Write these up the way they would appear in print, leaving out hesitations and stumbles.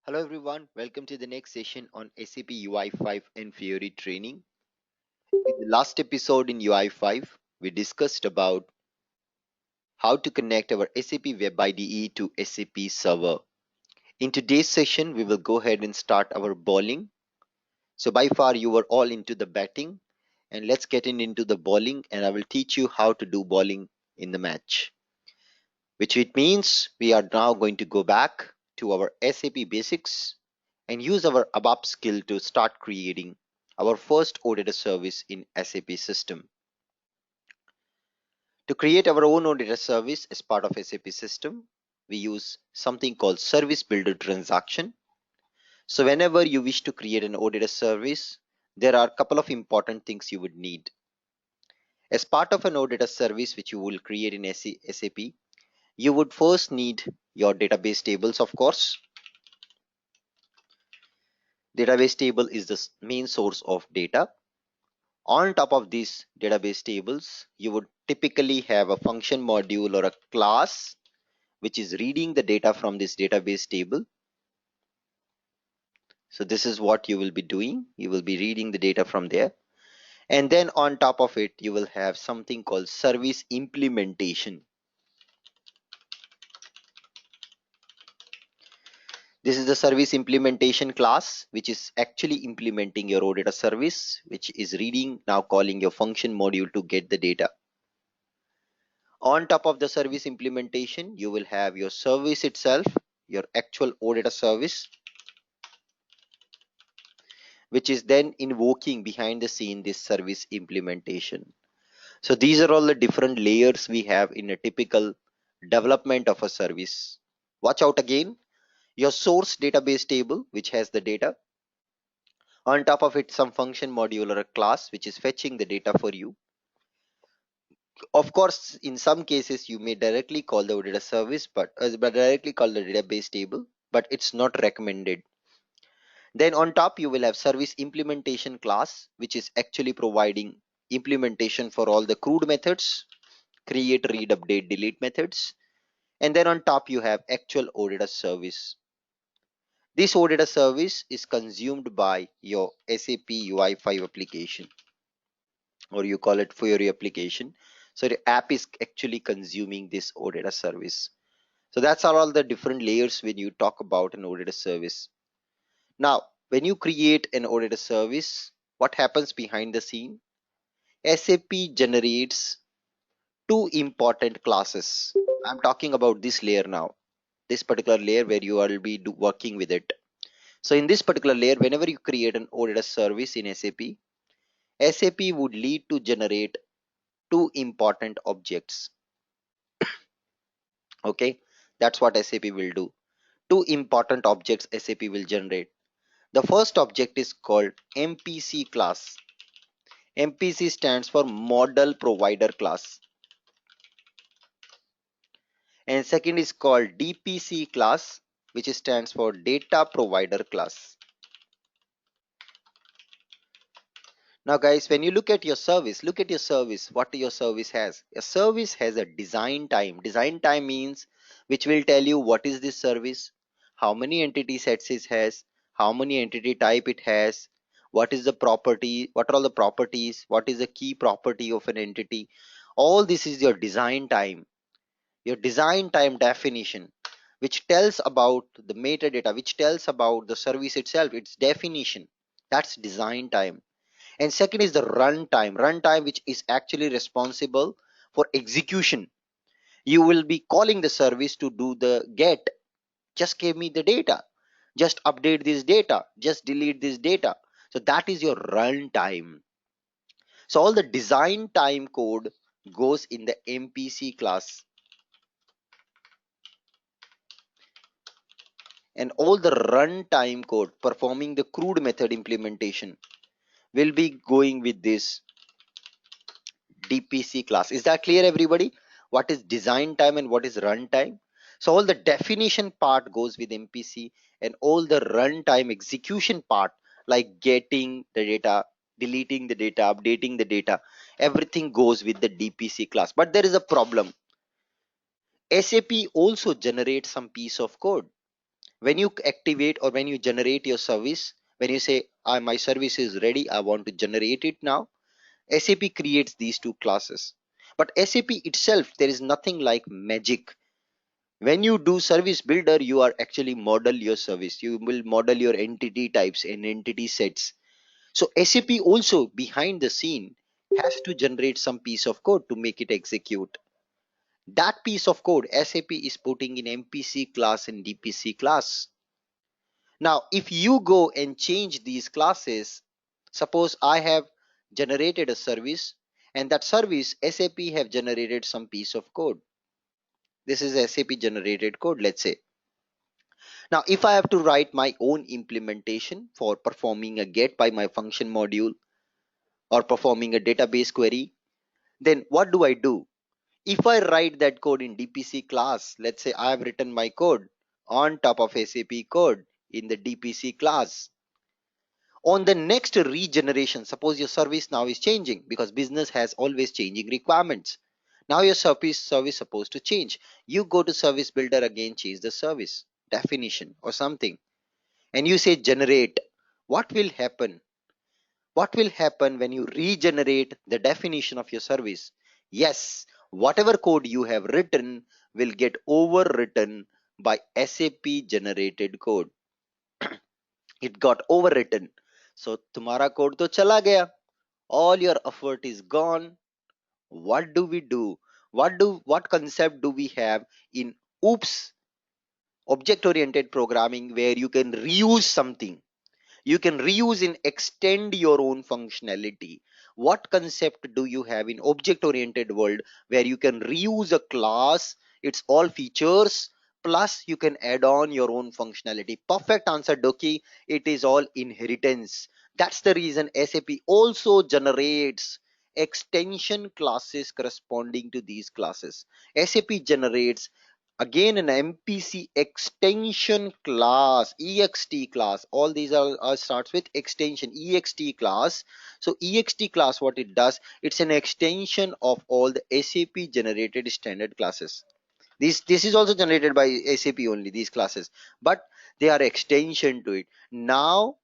Hello everyone, welcome to the next session on SAP UI5 and Fiori training. In the last episode in UI5, we discussed about how to connect our SAP Web IDE to SAP server. In today's session, we will go ahead and start our bowling. So by far you were all into the batting, and let's get into the bowling, and I will teach you how to do bowling in the match. Which it means we are now going to go back to our SAP basics and use our ABAP skill to start creating our first OData service in SAP system. To create our own OData service as part of SAP system, we use something called service builder transaction. So whenever you wish to create an OData service, there are a couple of important things you would need. As part of an OData service which you will create in SAP, you would first need your database tables, of course. Database table is the main source of data. On top of these database tables, you would typically have a function module or a class which is reading the data from this database table. So this is what you will be doing. You will be reading the data from there. And then on top of it, you will have something called service implementation. This is the service implementation class, which is actually implementing your OData service, which is reading, now calling your function module to get the data. On top of the service implementation, you will have your service itself, your actual OData service, which is then invoking behind the scene this service implementation. So these are all the different layers we have in a typical development of a service. Watch out again, your source database table, which has the data. On top of it, some function module or a class, which is fetching the data for you. Of course, in some cases, you may directly call the OData service, but directly call the database table, but it's not recommended. Then on top, you will have service implementation class, which is actually providing implementation for all the CRUD methods, create, read, update, delete methods. And then on top, you have actual OData service. This OData service is consumed by your SAP UI5 application, or you call it Fiori application. So the app is actually consuming this OData service. So that's all the different layers when you talk about an OData service. Now, when you create an OData service, what happens behind the scene? SAP generates two important classes. I'm talking about this layer now, this particular layer where you will be working with it. So in this particular layer, whenever you create an OData service in SAP, SAP would lead to generate two important objects. Okay, that's what SAP will do. Two important objects SAP will generate. The first object is called MPC class. MPC stands for model provider class. And second is called DPC class, which stands for data provider class. Now guys, when you look at your service, what your service has. A service has a design time. Design time means which will tell you what is this service, how many entity sets it has, how many entity type it has, what is the property, what are all the properties, what is the key property of an entity. All this is your design time. Your design time definition, which tells about the metadata, which tells about the service itself, its definition. That's design time. And second is the runtime which is actually responsible for execution. You will be calling the service to do the get, just give me the data, just update this data, just delete this data. So that is your runtime. So all the design time code goes in the MPC class, and all the runtime code performing the CRUD method implementation will be going with this DPC class. Is that clear, everybody? What is design time and what is runtime? So all the definition part goes with MPC, and all the runtime execution part, like getting the data, deleting the data, updating the data, everything goes with the DPC class. But there is a problem. SAP also generates some piece of code. When you activate or when you generate your service, when you say, my service is ready, I want to generate it now, SAP creates these two classes. But SAP itself, there is nothing like magic. When you do service builder, you are actually model your service. You will model your entity types and entity sets. So SAP also behind the scene has to generate some piece of code to make it execute. That piece of code SAP is putting in MPC class and DPC class. Now, if you go and change these classes, suppose I have generated a service and that service SAP have generated some piece of code. This is SAP generated code, let's say. Now, if I have to write my own implementation for performing a get by my function module or performing a database query, then what do I do? If I write that code in DPC class, let's say I have written my code on top of SAP code in the DPC class. On the next regeneration, suppose your service now is changing because business has always changing requirements. Now your service supposed to change. You go to service builder again, change the service definition or something, and you say generate. What will happen? What will happen when you regenerate the definition of your service? Yes, whatever code you have written will get overwritten by SAP generated code. It got overwritten. So तुम्हारा code तो चला गया. All your effort is gone. What do we do? What concept do we have in OOPS, object oriented programming, where you can reuse something? You can reuse and extend your own functionality. What concept do you have in object oriented world where you can reuse a class, its all features, plus you can add on your own functionality? Perfect answer, Doki. It is all inheritance. That's the reason SAP also generates extension classes corresponding to these classes. SAP generates again an MPC extension class, ext class. All these are starts with extension, ext class. So ext class, what it does, it's an extension of all the SAP generated standard classes. This is also generated by SAP only, these classes, but they are extension to it. Now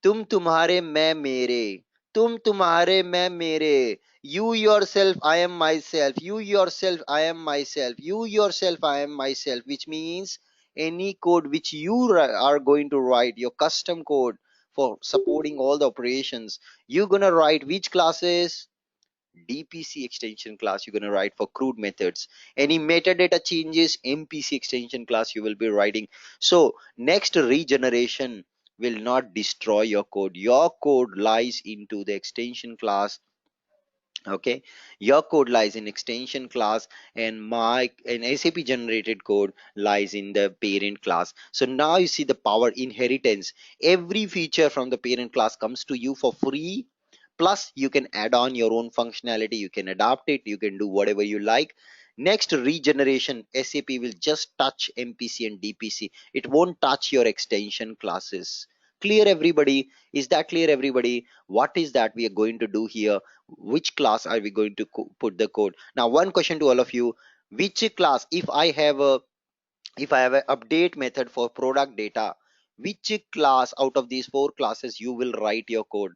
तुम तुम्हारे मैं मेरे, तुम तुम्हारे मैं मेरे, you yourself I am myself, you yourself I am myself, you yourself I am myself, which means any code which you are going to write, your custom code for supporting all the operations, you're gonna write which classes? DPC extension class you're going to write for crude methods. Any metadata changes, MPC extension class you will be writing. So next regeneration will not destroy your code. Your code lies into the extension class. Okay, your code lies in extension class, and my and SAP generated code lies in the parent class. So now you see the power inheritance. Every feature from the parent class comes to you for free, plus you can add on your own functionality, you can adapt it, you can do whatever you like. Next regeneration, SAP will just touch MPC and DPC. It won't touch your extension classes. Clear, everybody? Is that clear, everybody? What is that we are going to do here? Which class are we going to put the code? Now one question to all of you: which class, if I have an update method for product data, which class out of these four classes you will write your code?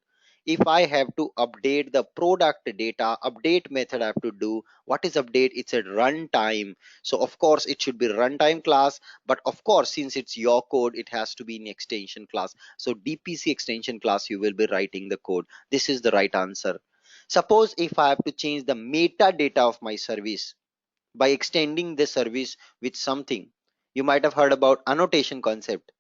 If I have to update the product data, update method I have to do. What is update? It's a runtime. So of course it should be runtime class, but of course since it's your code, it has to be in extension class. So DPC extension class you will be writing the code. This is the right answer. Suppose if I have to change the metadata of my service by extending the service with something. You might have heard about annotation concept.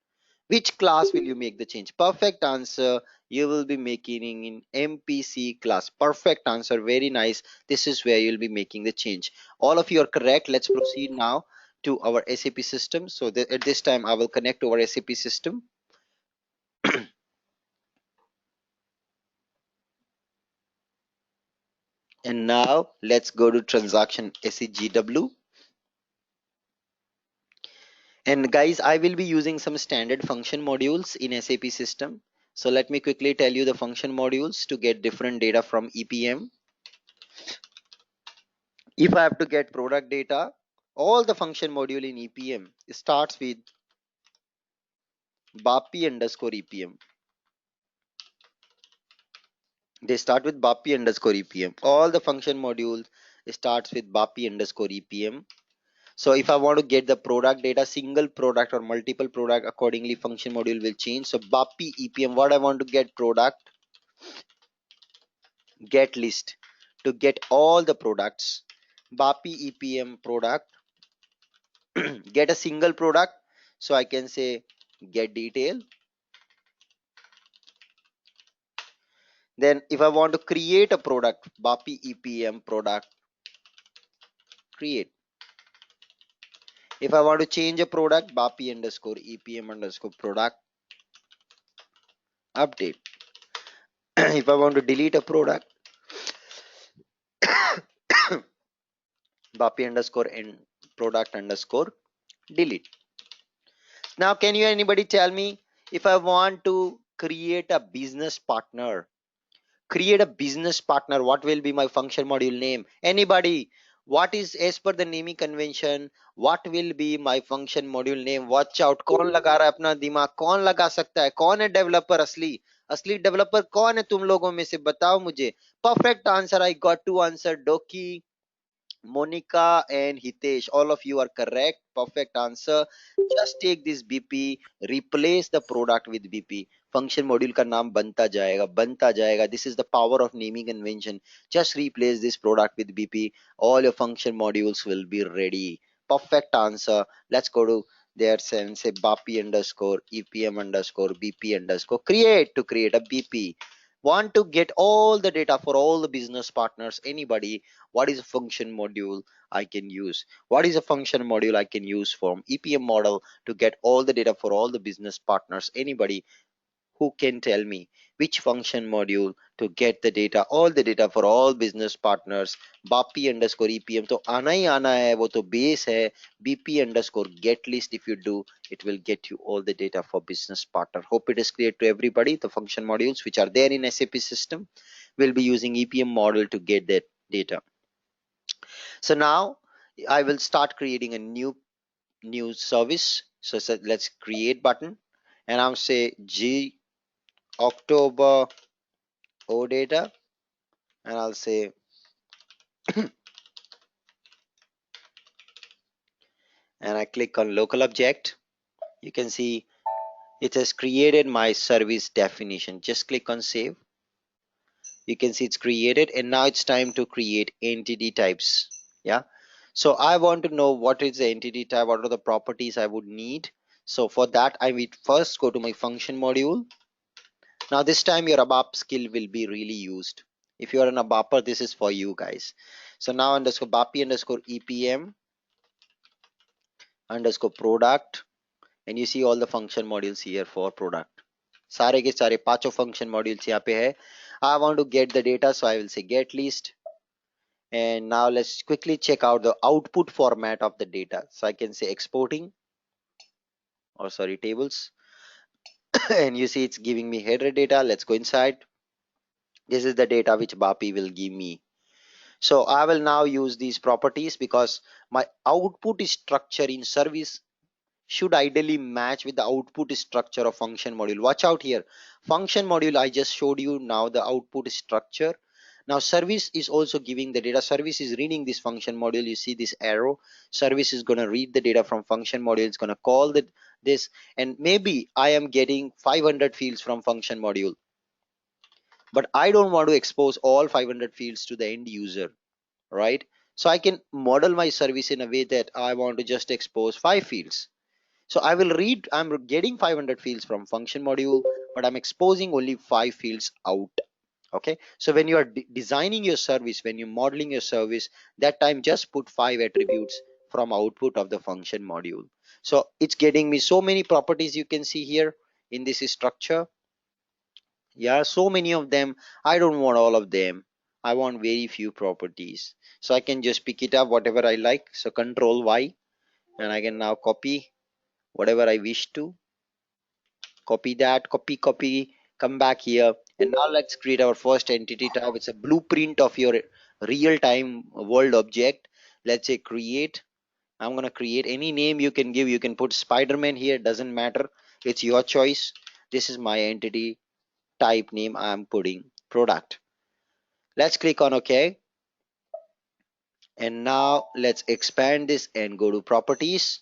Which class will you make the change? Perfect answer. You will be making in MPC class. Perfect answer. Very nice. This is where you'll be making the change. All of you are correct. Let's proceed now to our SAP system. So at this time, I will connect to our SAP system. And now let's go to transaction SEGW. And guys, I will be using some standard function modules in SAP system. So let me quickly tell you the function modules to get different data from EPM. If I have to get product data, all the function module in EPM starts with BAPI underscore EPM. They start with BAPI underscore EPM. All the function modules starts with BAPI underscore EPM. So if I want to get the product data, single product or multiple product, accordingly function module will change. So BAPI EPM, what I want to get product, get list to get all the products. BAPI EPM product, get a single product. So I can say get detail. Then if I want to create a product, BAPI EPM product create. If I want to change a product, BAPI underscore EPM underscore product update. If I want to delete a product, BAPI underscore and product underscore delete. Now, can you anybody tell me, if I want to create a business partner, what will be my function module name? Anybody? What is, as per the naming convention, what will be my function module name? Watch out, कौन लगा रहा है अपना दिमाग? कौन लगा सकता है? कौन है डेवलपर असली? असली डेवलपर कौन है तुम लोगों में से? बताओ मुझे. Perfect answer. I got to answer. Doki, Monica and Hitesh, all of you are correct. Perfect answer. Just take this BP, replace the product with BP. Function module का नाम बनता जाएगा. This is the power of naming convention. Just replace this product with BP. All your function modules will be ready. Perfect answer. Let's go to there and say BAPI underscore EPM underscore BP underscore create to create a BP. Want to get all the data for all the business partners? Anybody? What is a function module I can use? What is a function module I can use from EPM model to get all the data for all the business partners? Anybody who can tell me which function module to get the data, all the data for all business partners? BAPI underscore EPM तो आना ही आना है, वो तो base है. BP underscore get list, if you do, it will get you all the data for business partner. Hope it is clear to everybody. The function modules which are there in SAP system will be using EPM model to get that data. So now I will start creating a new service. So let's create button, and I'll say G October O data, and I'll say and I click on local object. You can see it has created my service definition. Just click on save. You can see it's created, and now it's time to create entity types. Yeah, so I want to know what is the entity type, what are the properties I would need. So for that, I will first go to my function module. Now this time your ABAP skill will be really used. If you are an ABAPer, this is for you guys. So now underscore BAPI underscore EPM underscore product, and you see all the function modules here for product. सारे के सारे पांचों function modules यहाँ पे है. I want to get the data, so I will say get list. And now let's quickly check out the output format of the data. So I can say exporting, or sorry, tables. And you see it's giving me header data. Let's go inside. This is the data which BAPI will give me. So I will now use these properties because my output structure in service should ideally match with the output structure of function module. Watch out here. Function module, I just showed you now the output structure. Now service is also giving the data. Service is reading this function module. You see this arrow. Service is going to read the data from function module. It's going to call this, and maybe I am getting 500 fields from function module, but I don't want to expose all 500 fields to the end user, right? So I can model my service in a way that I want to just expose 5 fields. So I will read, I'm getting 500 fields from function module, but I'm exposing only 5 fields out. Okay, so when you are designing your service, when you're modeling your service, that time just put 5 attributes from output of the function module. So it's getting me so many properties. You can see here in this structure. Yeah, so many of them. I don't want all of them. I want very few properties. So I can just pick it up whatever I like. So control Y, and I can now copy whatever I wish to. Copy that, copy, come back here. And now let's create our first entity type. It's a blueprint of your real-time world object. Let's say create. I'm going to create any name you can give. You can put Spider-Man here, doesn't matter. It's your choice. This is my entity type name. I'm putting product. Let's click on OK. And now let's expand this and go to properties.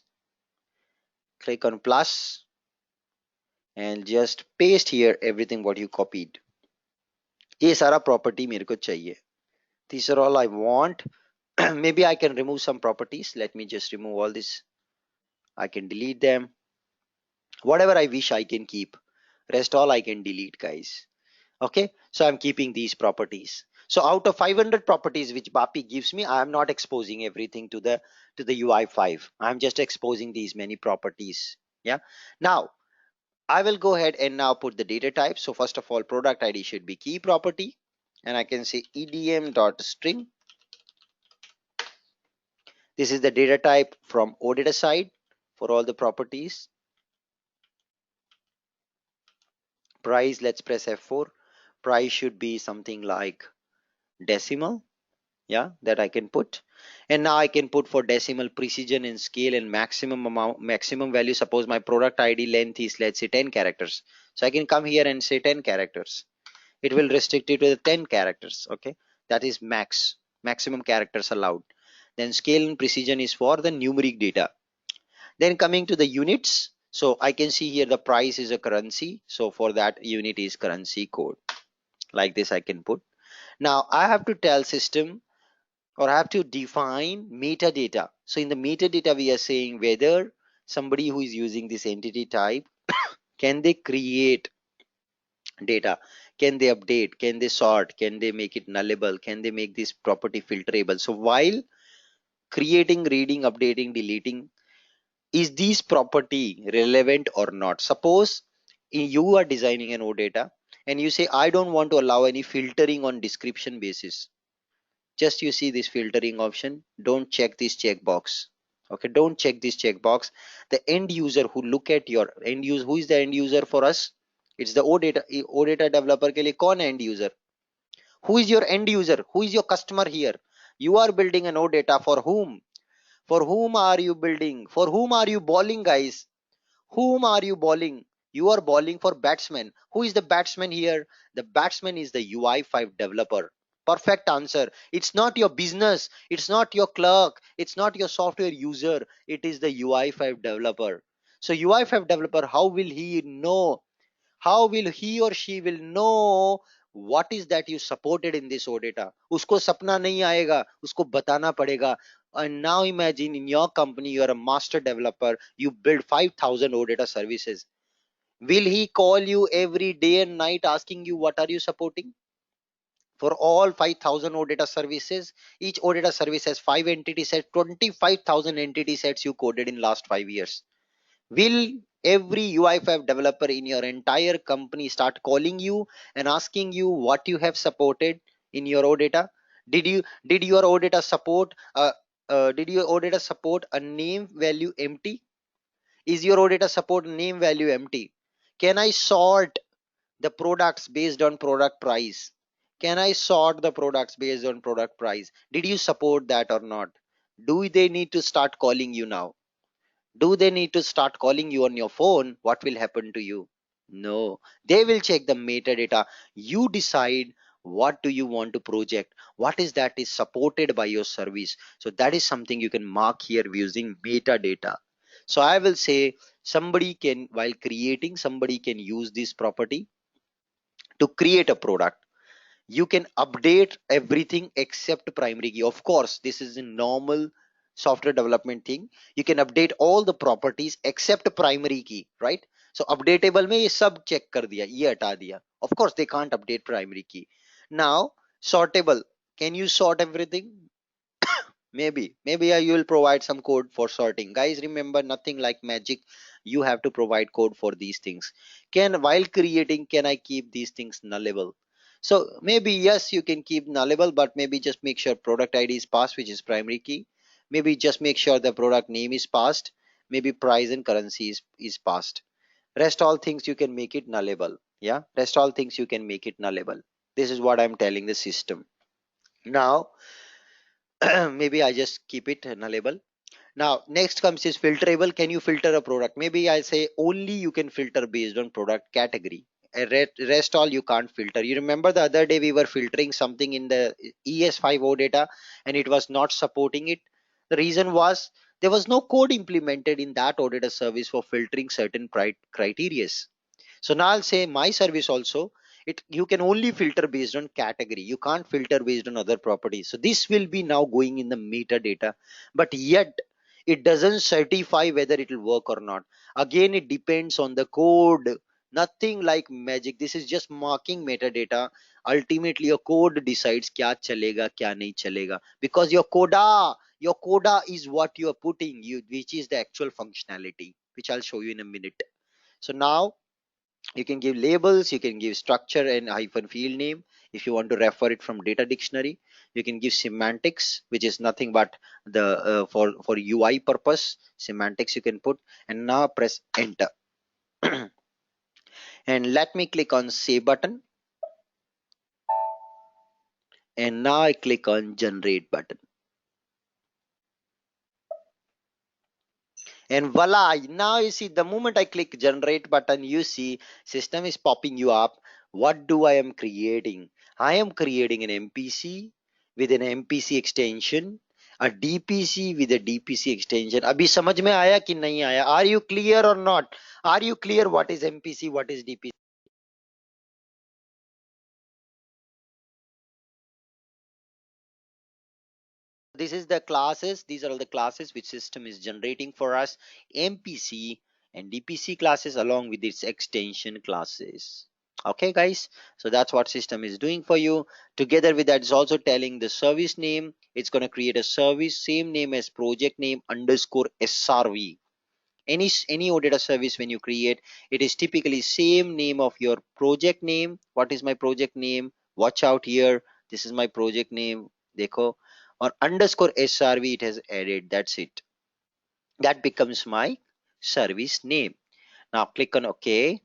Click on plus and just paste here everything what you copied. ये सारा property मेरे को चाहिए. These are all I want. Maybe I can remove some properties. Let me just remove all this. I can delete them. Whatever I wish I can keep. Rest all I can delete, guys. Okay, so I'm keeping these properties. So out of 500 properties which BAPI gives me, I am not exposing everything to the UI5. I'm just exposing these many properties. Yeah. Now I will go ahead and now put the data type. So first of all, product ID should be key property, and I can say edm.string. This is the data type from OData side for all the properties. Price, let's press F4. Price should be something like decimal. Yeah, that I can put. And now I can put for decimal precision and scale and maximum amount, maximum value. Suppose my product ID length is, let's say, 10 characters. So I can come here and say 10 characters. It will restrict it to the 10 characters. Okay, that is maximum characters allowed. Then scale and precision is for the numeric data. Then coming to the units, so I can see here the price is a currency, so for that unit is currency code. Like this I can put. Now I have to tell system, or I have to define metadata. So in the metadata we are saying whether somebody who is using this entity type, can they create data, can they update, can they sort, can they make it nullable, can they make this property filterable. So while creating, reading, updating, deleting, is this property relevant or not? Suppose you are designing an OData and you say I don't want to allow any filtering on description basis. Just you see this filtering option, don't check this checkbox. Okay, don't check this checkbox. The end user who look at your end user, who is the end user for us? It's the OData developer के लिए कौन है end user? Who is your end user? Who is your customer here? You are building an OData for whom? For whom are you building? For whom are you bowling, guys? Whom are you bowling? You are bowling for batsman. Who is the batsman here? The batsman is the UI5 developer. Perfect answer. It's not your business. It's not your clerk. It's not your software user. It is the UI5 developer. So UI5 developer, how will he know? How will he or she will know what is that you supported in this OData? Usko sapna nahi aayega, usko batana padega. And now imagine in your company, you are a master developer, you build 5,000 OData services. Will he call you every day and night asking you what are you supporting? For all 5,000 OData services, each OData service has 5 entity sets, 25,000 entity sets you coded in last 5 years. Will every UI5 developer in your entire company start calling you and asking you what you have supported in your OData? Did your OData support a name value empty? Is your OData support name value empty? Can I sort the products based on product price? Can I sort the products based on product price? Did you support that or not? Do they need to start calling you now? Do they need to start calling you on your phone? What will happen to you? No, they will check the metadata. You decide what do you want to project, what is that is supported by your service. So that is something you can mark here using metadata. So I will say somebody can, while creating, somebody can use this property to create a product. You can update everything except primary key. Of course, this is a normal software development thing. You can update all the properties except primary key, right? So updatable में ये सब check कर दिया, ये हटा दिया. Of course they can't update primary key. Now sortable, can you sort everything? Maybe you will provide some code for sorting. Guys, remember, nothing like magic. You have to provide code for these things. Can, while creating, can I keep these things nullable? So maybe yes, you can keep nullable, but maybe just make sure product ID is passed, which is primary key. Maybe just make sure the product name is passed. Maybe price and currency is passed. Rest all things you can make it nullable. Yeah, rest all things you can make it nullable. This is what I'm telling the system. Now maybe I just keep it nullable. Now, next comes is filterable. Can you filter a product? Maybe I say only you can filter based on product category. Rest all you can't filter. You remember the other day we were filtering something in the ES5 data and it was not supporting it. The reason was there was no code implemented in that OData service for filtering certain criteria. So now I'll say my service also, it you can only filter based on category. You can't filter based on other properties. So this will be now going in the metadata, but yet it doesn't certify whether it will work or not. Again, it depends on the code. Nothing like magic. This is just marking metadata. Ultimately, your code decides kya chalega, kya nahi chalega. Because your coda is what you are putting, which is the actual functionality, which I'll show you in a minute. So now you can give labels, you can give structure and hyphen field name. If you want to refer it from data dictionary, you can give semantics, which is nothing but the for UI purpose semantics you can put. And now press enter. And let me click on save button, and now I click on generate button. And voila, now you see the moment I click generate button, you see system is popping you up. What do I am creating? I am creating an MPC with an MPC extension, a DPC with a DPC extension. अभी समझ में आया कि नहीं आया? Are you clear or not? Are you clear what is MPC, what is DPC? This is the classes. These are all the classes which system is generating for us. MPC and DPC classes along with its extension classes. Okay guys, so that's what system is doing for you. Together with that, it's also telling the service name. It's going to create a service same name as project name underscore SRV. Any OData service when you create, it is typically same name of your project name. What is my project name? Watch out here, this is my project name. Dekho, or underscore SRV it has added. That's it, that becomes my service name. Now click on OK,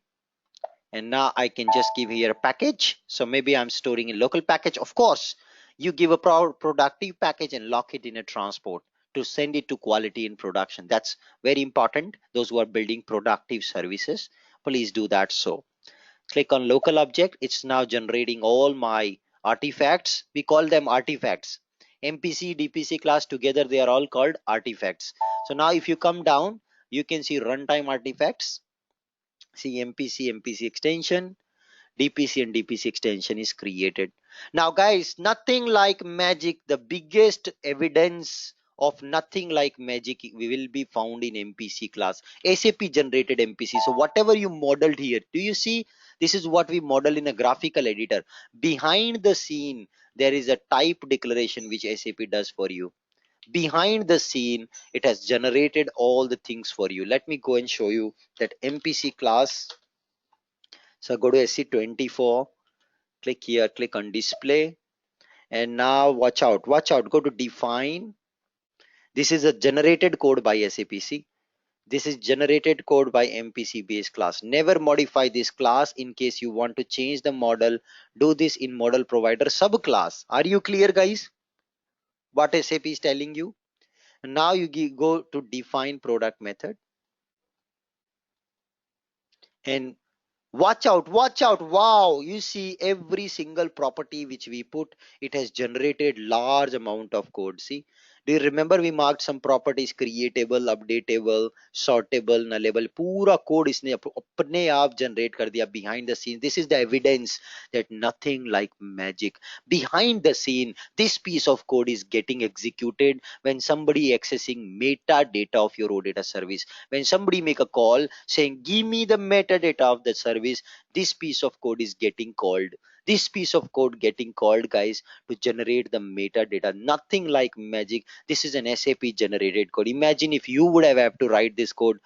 and now I can just give here a package. So maybe I'm storing a local package. Of course, you give a productive package and lock it in a transport to send it to quality in production. That's very important. Those who are building productive services, please do that. So click on local object. It's now generating all my artifacts. We call them artifacts. MPC, DPC class together, they are all called artifacts. So now if you come down, you can see runtime artifacts. See MPC, MPC extension, DPC and DPC extension is created. Now guys, nothing like magic. The biggest evidence of nothing like magic will be found in MPC class. SAP generated MPC. So whatever you modeled here, do you see? This is what we model in a graphical editor. Behind the scene, there is a type declaration which SAP does for you. Behind the scene, it has generated all the things for you. Let me go and show you that MPC class. So go to SC24, click here, click on display, and now watch out, go to define. This is a generated code by SAPC. This is generated code by MPC base class. Never modify this class. In case you want to change the model, do this in model provider subclass. Are you clear guys what SAP is telling you? Now you go to define product method, and watch out, wow, you see every single property which we put, it has generated large amount of code. See, do you remember we marked some properties creatable, updatable, sortable, nullable? पूरा code इसने अपने आप generate कर दिया behind the scenes. This is the evidence that nothing like magic. Behind the scene, this piece of code is getting executed when somebody accessing metadata of your OData service. When somebody make a call saying give me the metadata of the service, this piece of code is getting called. This piece of code getting called guys to generate the metadata. Nothing like magic. This is an SAP generated code. Imagine if you would have to write this code,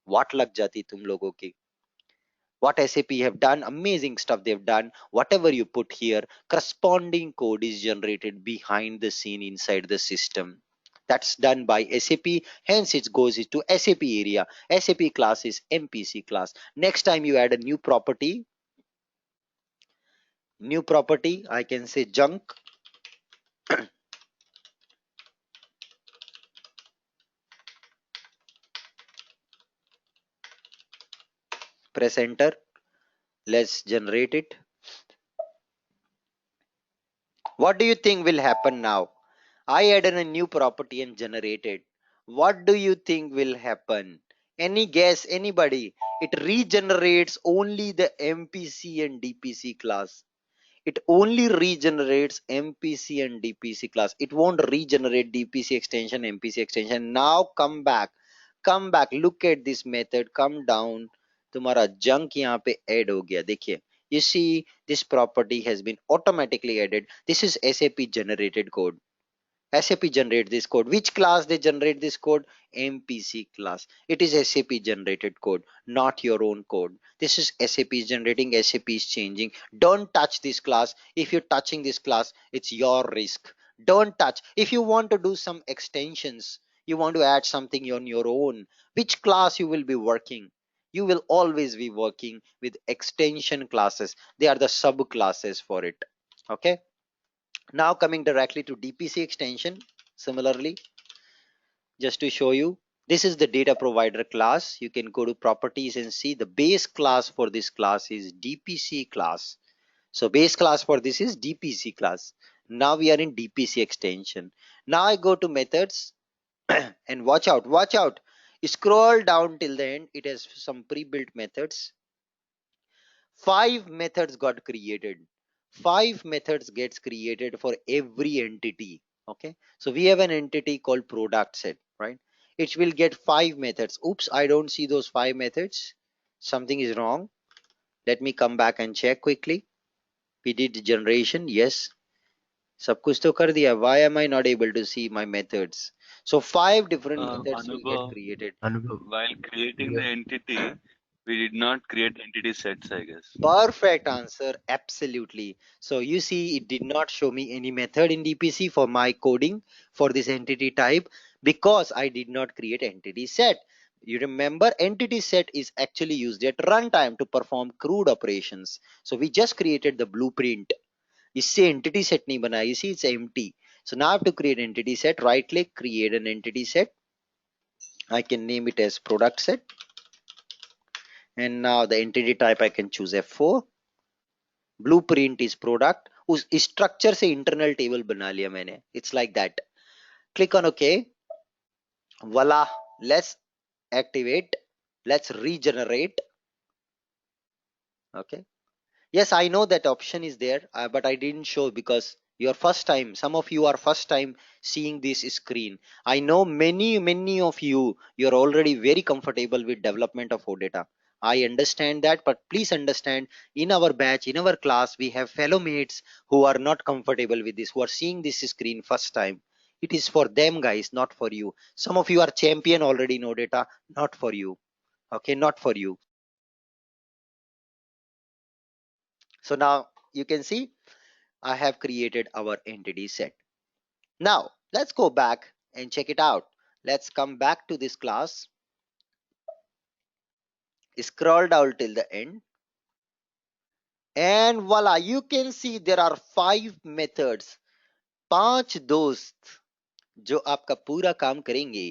what lag jati tum logo ki. What SAP have done, amazing stuff they've done. Whatever you put here, corresponding code is generated behind the scene inside the system. That's done by SAP, hence it goes into SAP area. SAP class is MPC class. Next time you add a new property, I can say junk. Press enter. Let's generate it. What do you think will happen now? I added a new property and generated. What do you think will happen? Any guess? Anybody? It regenerates only the MPC and DPC class. It only regenerates MPC and DPC class. It won't regenerate DPC extension, MPC extension. Now come back. Come back. Look at this method. Come down. तुम्हारा junk यहाँ पे add हो गया. देखिए. You see this property has been automatically added. This is SAP generated code. SAP generate this code. Which class they generate this code? MPC class. It is SAP generated code, not your own code. This is SAP is generating, SAP is changing. Don't touch this class. If you're touching this class, it's your risk. Don't touch. If you want to do some extensions, you want to add something on your own, which class you will be working? You will always be working with extension classes. They are the sub classes for it. Okay. Now coming directly to DPC extension, similarly, just to show you, this is the data provider class. You can go to properties and see the base class for this class is DPC class. So base class for this is DPC class. Now we are in DPC extension. Now I go to methods and watch out, watch out. Scroll down till the end. It has some pre-built methods. 5 methods got created. 5 methods gets created for every entity. Okay, so we have an entity called product set, right? It will get 5 methods. Oops, I don't see those 5 methods. Something is wrong. Let me come back and check quickly. We did generation, yes. सब कुछ तो कर दिया. Why am I not able to see my methods? So 5 different methods will get Anubhav, created. Anubhav, while creating the you entity, we did not create entity sets, I guess. Perfect answer. Absolutely. So you see, it did not show me any method in DPC for my coding for this entity type because I did not create entity set. You remember entity set is actually used at runtime to perform CRUD operations. So we just created the blueprint. इससे entity set नहीं बना. You see, it's empty. So now I have to create entity set. Right click, create an entity set. I can name it as product set. And now the entity type I can choose F4. Blueprint is product. उस structure से internal table बना लिया मैंने. It's like that. Click on okay. voila. Let's activate. Let's regenerate. Okay. Yes, I know that option is there, but I didn't show because your first time, some of you are first time seeing this screen. I know many of you're already very comfortable with development of OData. I understand that, but please understand, in our batch, in our class, we have fellow mates who are not comfortable with this, who are seeing this screen first time. It is for them, guys, not for you. Some of you are champion already in OData, not for you. Okay, not for you. So now you can see I have created our entity set. Now let's go back and check it out. Let's come back to this class. Scroll down till the end. And voila, you can see there are 5 methods. 5 दोस्त जो आपका पूरा काम करेंगे.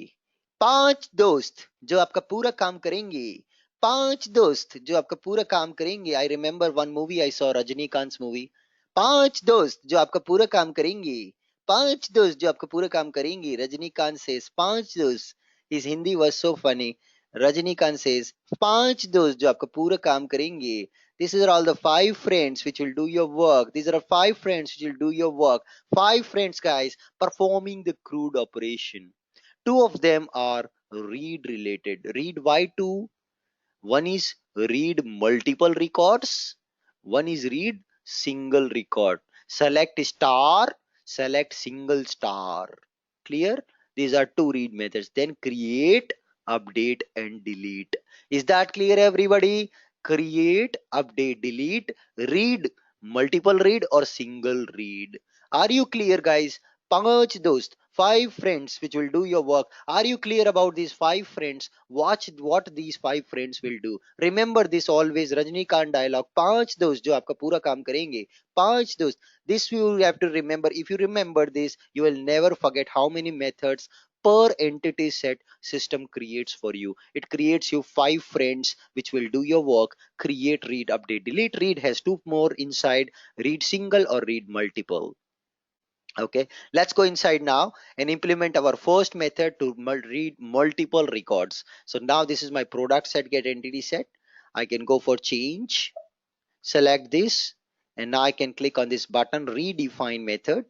5 दोस्त जो आपका पूरा काम करेंगे. 5 दोस्त जो आपका पूरा काम करेंगे. I remember one movie I saw, Rajnikant's movie. 5 दोस्त जो आपका पूरा काम करेंगे. 5 दोस्त जो आपका पूरा काम करेंगे. Rajnikant says 5 दोस्त. His Hindi was so funny. Rajnikant says 5 दोस्त जो आपका पूरा काम करेंगे. These are all the 5 friends which will do your work. These are 5 friends which will do your work. 5 friends, guys, performing the CRUD operation. 2 of them are read related. Read why 2? One is read multiple records. One is read single record. Select star, select single star. Clear? These are 2 read methods. Then create, update, and delete. Is that clear, everybody? Create, update, delete, read, multiple read, or single read. Are you clear, guys? Panch dost, 5 friends which will do your work. Are you clear about these 5 friends? Watch what these 5 friends will do. Remember this always. Rajnikant dialogue. Panch dost जो आपका पूरा काम करेंगे. 5 दोस्त. This you have to remember. If you remember this, you will never forget how many methods per entity set system creates for you. It creates you 5 friends which will do your work. Create, read, update, delete. Read has 2 more inside, read single or read multiple. Okay, let's go inside now and implement our first method to read multiple records. So now this is my product set get entity set. I can go for change, select this, and now I can click on this button redefine method,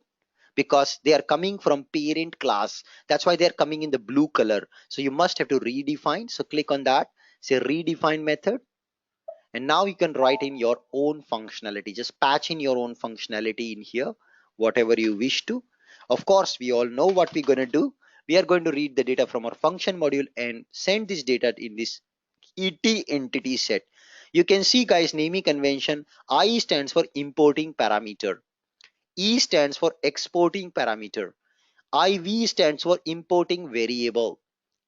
because they are coming from parent class. That's why they are coming in the blue color. So you must have to redefine. So click on that, say redefine method, and now you can write in your own functionality. Just patch in your own functionality in here, whatever you wish to. Of course, we all know what we're going to do. We are going to read the data from our function module and send this data in this et entity set. You can see, guys, naming convention. I stands for importing parameter, E stands for exporting parameter, IV stands for importing variable,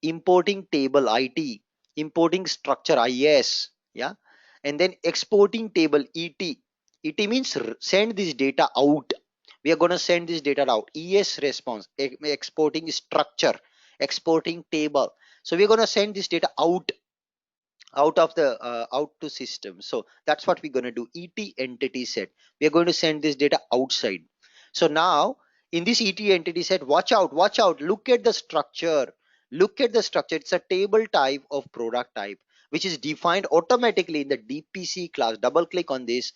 importing table IT, importing structure IS, yeah, and then exporting table ET. ET means send this data out. We are going to send this data out. ES response, exporting structure, exporting table. So we're going to send this data out of the out to system. So that's what we're going to do. Et entity set, we are going to send this data outside. So now in this et entity set, watch out, look at the structure, look at the structure. It's a table type of product type which is defined automatically in the dpc class. Double click on this,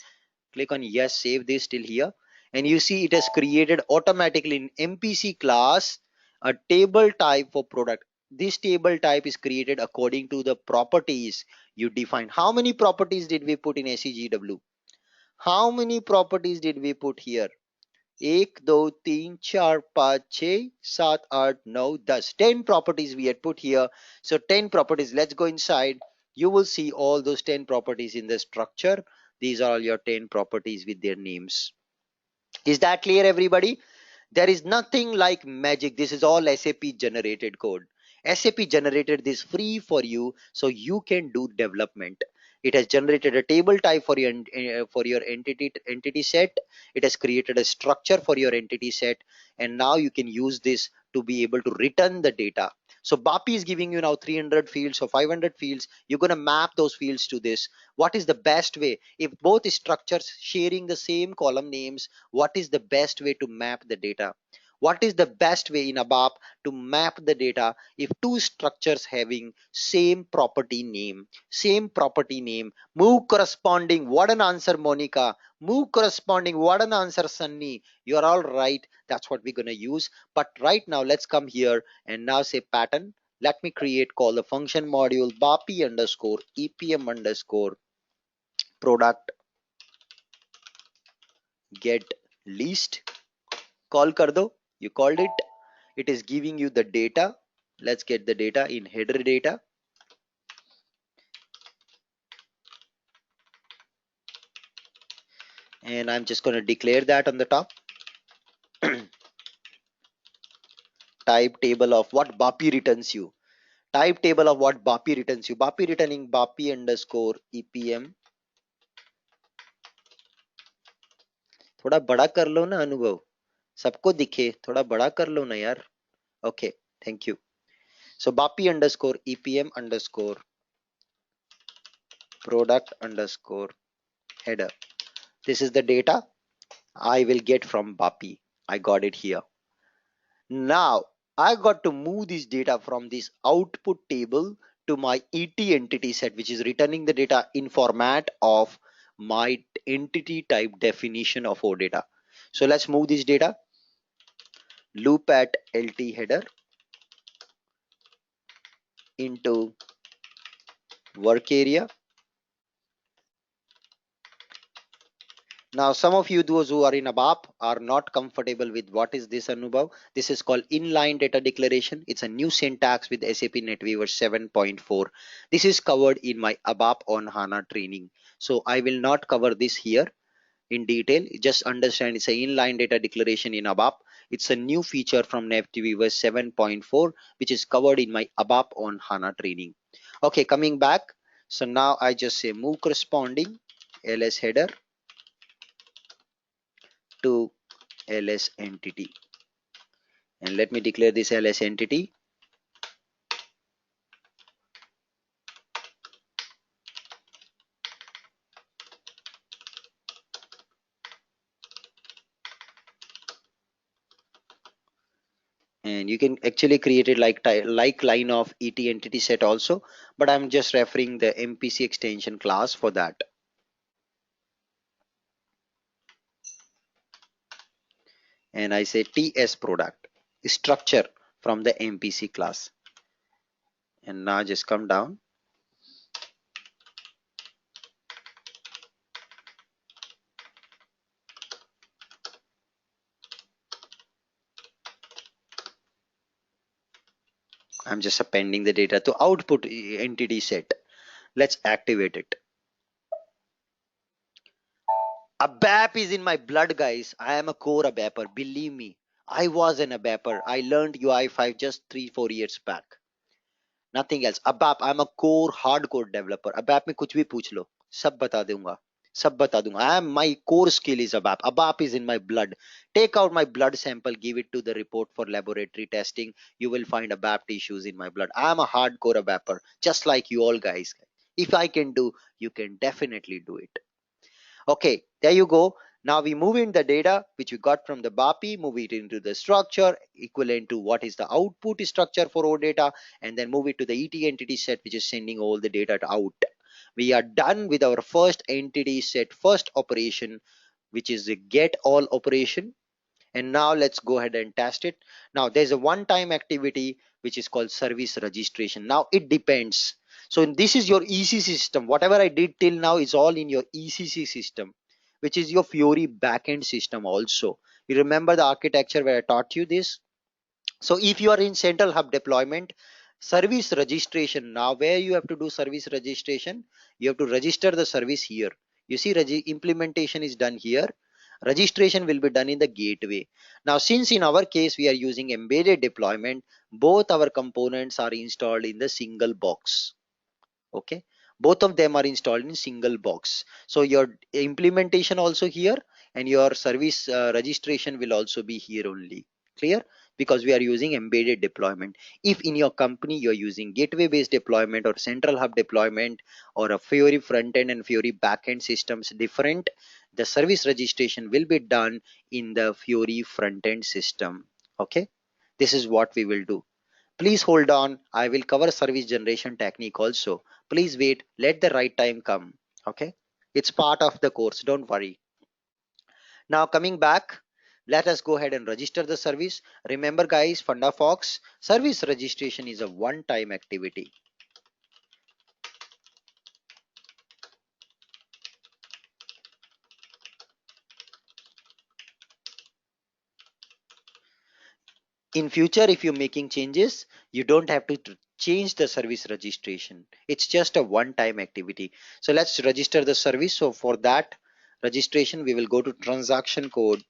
click on yes, save this till here, and you see it has created automatically in mpc class a table type for product. This table type is created according to the properties you define. How many properties did we put in SEGW? How many properties did we put here? 1 2 3 4 5 6 7 8 9 10, 10 properties we had put here. So 10 properties. Let's go inside. You will see all those 10 properties in the structure. These are all your 10 properties with their names. Is that clear, everybody? There is nothing like magic. This is all SAP generated code. SAP generated this free for you so you can do development. It has generated a table type for your entity set. It has created a structure for your entity set, and now you can use this to be able to return the data. So BAPI is giving you now 300 fields or 500 fields. You're going to map those fields to this. What is the best way? If both structures sharing the same column names, what is the best way to map the data? What is the best way in ABAP to map the data if two structures having same property name? Same property name. Move corresponding. What an answer, Monica. Move corresponding. What an answer, Sunny. You are all right. That's what we're going to use. But right now, let's come here and now say pattern. Let me create, call the function module BAPI underscore EPM underscore product get list. Call kar do. You called it. It is giving you the data. Let's get the data in header data, and I'm just going to declare that on the top. Type table of what BAPI returns you. Type table of what BAPI returns you. BAPI returning BAPI underscore EPM. थोड़ा बड़ा कर लो ना अनुभव, सबको दिखे, थोड़ा बड़ा कर लो ना यार. Okay, thank you. So BAPI underscore EPM underscore product underscore header. This is the data I will get from BAPI. I got it here. Now I got to move this data from this output table to my ET entity set, which is returning the data in format of my entity type definition of OData. So let's move this data. Loop at LT header into work area. Now, some of you, those who are in ABAP, are not comfortable with what is this, Anubhav. This is called inline data declaration. It's a new syntax with SAP NetWeaver 7.4. This is covered in my ABAP on HANA training. So I will not cover this here in detail. Just understand it's an inline data declaration in ABAP. It's a new feature from NetWeaver 7.4, which is covered in my ABAP on HANA training. Okay, coming back. So now I just say move corresponding ls header to ls entity, and let me declare this ls entity. and you can actually create it like line of et entity set also, but I'm just referring the mpc extension class for that. And I say ts product structure from the mpc class. And now just come down. I'm just appending the data to output entity set. Let's activate it. ABAP is in my blood, guys. I am a core ABAPer. Believe me, I was an ABAPer. I learned UI5 just 3-4 years back. Nothing else. ABAP, I'm a core hardcore developer. ABAP में कुछ भी पूछ लो, सब बता दूंगा. सब बता दूंगा. I am my core skill is ABAP. ABAP is in my blood. Take out my blood sample, give it to the report for laboratory testing. You will find ABAP tissues in my blood. I am a hardcore ABAPer, just like you all guys. If I can do, you can definitely do it. Okay, there you go. Now we move in the data which we got from the BAPI, move it into the structure equivalent to what is the output structure for our data, and then move it to the ET entity set which is sending all the data out. We are done with our first entity set, first operation, which is the get all operation. And now let's go ahead and test it. Now there's a one-time activity which is called service registration. Now it depends. So this is your ECC system. Whatever I did till now is all in your ECC system, which is your Fiori backend system also. You remember the architecture where I taught you this? So if you are in central hub deployment, service registration, now where you have to do service registration, you have to register the service here. You see implementation is done here. Registration will be done in the gateway. Now since in our case we are using embedded deployment, both our components are installed in the single box. Okay, both of them are installed in single box. So your implementation also here, and your service registration will also be here only. Clear? Because we are using embedded deployment. If in your company you're using gateway based deployment or central hub deployment or a Fiori front end and Fiori backend systems different, the service registration will be done in the Fiori front end system. Okay, this is what we will do. Please hold on. I will cover service generation technique also. Please wait. Let the right time come. Okay. It's part of the course. Don't worry. Now coming back, let us go ahead and register the service. Remember guys, FundaFox, service registration is a one-time activity. In future, if you're making changes, you don't have to change the service registration. It's just a one-time activity. So let's register the service. So for that registration, we will go to transaction code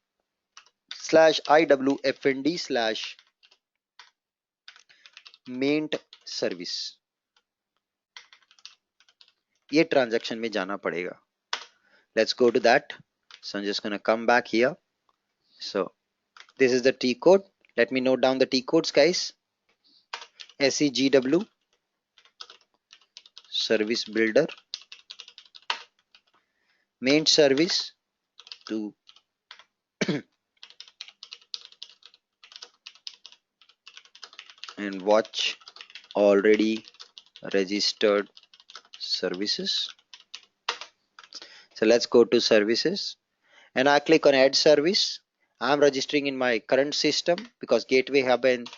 /iwfnd/maint service. ये transaction में जाना पड़ेगा. Let's go to that. So I'm just going to come back here. So this is the T code. Let me note down the T codes, guys. SEGW service builder main service to and watch already registered services. So let's go to services and I click on add service. I'm registering in my current system because gateway hub and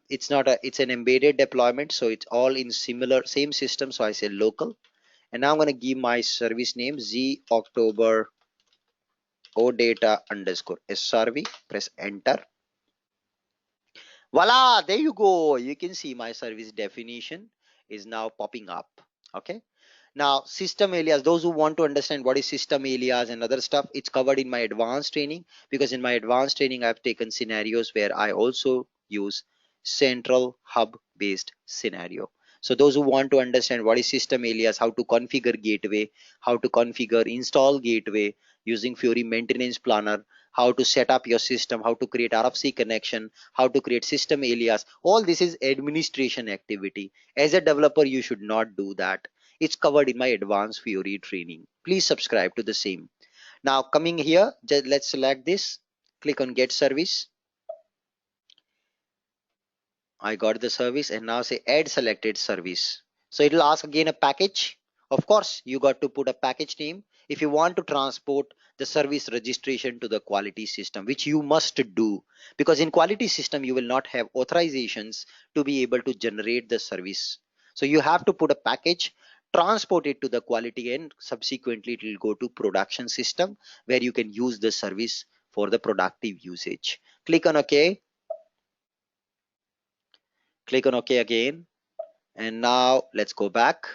it's not a, it's an embedded deployment, so it's all in similar same system. So I say local, and now I'm going to give my service name Z October O data underscore SRV. Press enter. Voila, there you go. You can see my service definition is now popping up. Okay. Now, system alias, those who want to understand what is system alias and other stuff, it's covered in my advanced training, because in my advanced training, I've taken scenarios where I also use central hub based scenario. So those who want to understand what is system alias, how to configure gateway, how to configure install gateway using Fiori maintenance planner, how to set up your system, how to create RFC connection, how to create system alias, all this is administration activity. As a developer, you should not do that. It's covered in my advanced Fiori training. Please subscribe to the same. Now coming here, let's select this, click on get service. I got the service, and now say add selected service. So it'll ask again a package. Of course, you got to put a package name if you want to transport the service registration to the quality system, which you must do, because in quality system you will not have authorizations to be able to generate the service. So you have to put a package, transport it to the quality, and subsequently it will go to production system where you can use the service for the productive usage. Click on OK. Click on OK again. And now let's go back.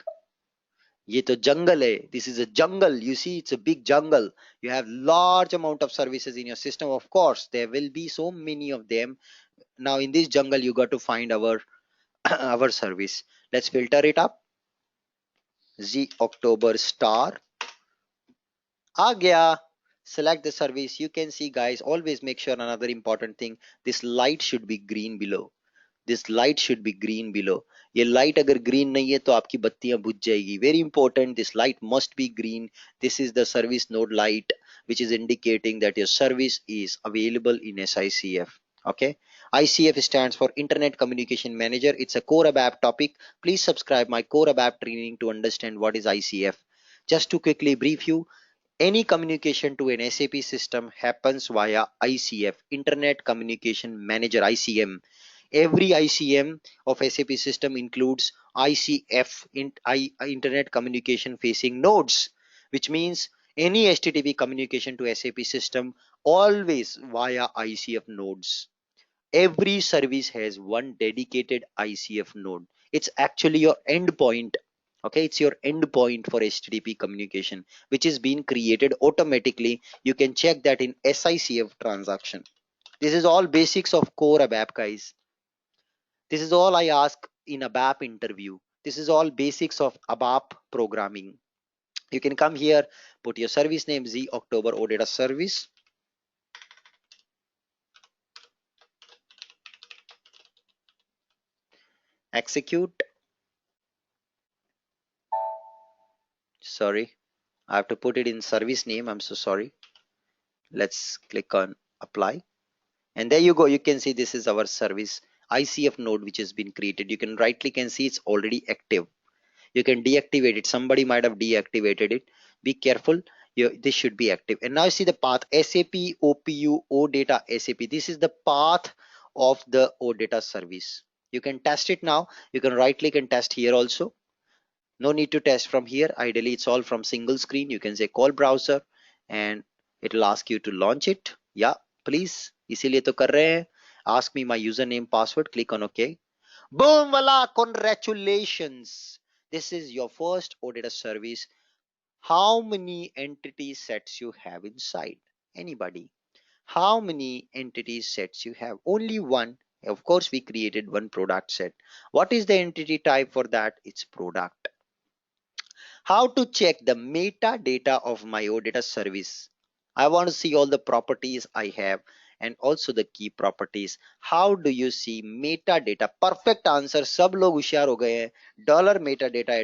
ये तो जंगल है. This is a jungle. You see, it's a big jungle. You have large amount of services in your system. Of course, there will be so many of them. Now in this jungle, you got to find our our service. Let's filter it up. Z October star. आ गया. Select the service. You can see, guys, always make sure another important thing. This light should be green below. This light should be green below. ये light अगर green नहीं है तो आपकी बत्तियां बुझ जाएगी. Very important, this light must be green. This is the service node light which is indicating that your service is available in SICF. Okay, ICF stands for Internet Communication Manager. It's a core ABAP topic. Please subscribe my core ABAP training to understand what is ICF. Just to quickly brief you, any communication to an SAP system happens via ICF, Internet Communication Manager, ICM. Every ICM of SAP system includes ICF, Internet Communication Facing Nodes, which means any HTTP communication to SAP system always via ICF nodes. Every service has one dedicated ICF node. It's actually your endpoint. Okay, it's your endpoint for HTTP communication, which is being created automatically. You can check that in SICF transaction. This is all basics of core ABAP, guys. This is all I ask in a BAP interview. This is all basics of ABAP programming. You can come here, put your service name Z October OData service, execute. Sorry, I have to put it in service name. I'm so sorry. Let's click on apply. And there you go. You can see this is our service ICF node which has been created. You can right click and see it's already active. You can deactivate it. Somebody might have deactivated it. Be careful. This should be active. And now you see the path SAP OPU OData SAP. This is the path of the OData service. You can test it now. You can right click and test here also. No need to test from here. Ideally it's all from single screen. You can say call browser and it will ask you to launch it. Yeah, please. इसीलिए तो कर रहे हैं. Ask me my username password. Click on OK. Boom, voila, congratulations. This is your first OData service. How many entity sets you have inside? Anybody? How many entity sets you have? Only one. Of course, we created one product set. What is the entity type for that? It's product. How to check the metadata of my OData service? I want to see all the properties I have and also the key properties. How do you see metadata? Perfect answer. सब लोग होशियार हो गए हैं. Dollar metadata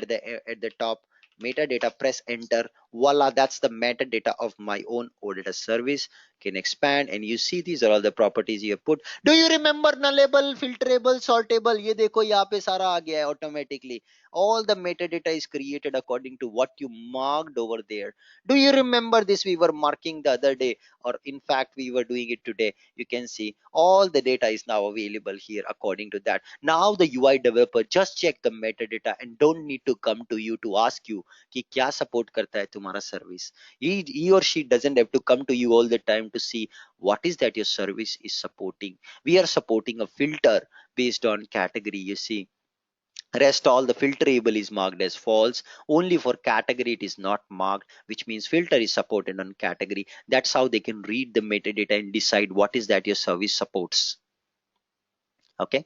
at the top. Metadata, press enter. Voila, that's the metadata of my own OData service. Can expand and you see these are all the properties you have put. Do you remember nullable, filterable, sortable? ये देखो यहाँ पे सारा आ गया है automatically. All the metadata is created according to what you marked over there. Do you remember this? We were marking the other day, or in fact we were doing it today. You can see all the data is now available here according to that. Now the UI developer just check the metadata and don't need to come to you to ask you कि क्या support करता है तुम्हारा service. He or she doesn't have to come to you all the time to see what is that your service is supporting. We are supporting a filter based on category. You see, rest all the filterable is marked as false. Only for category it is not marked, which means filter is supported on category. That's how they can read the metadata and decide what is that your service supports. Okay,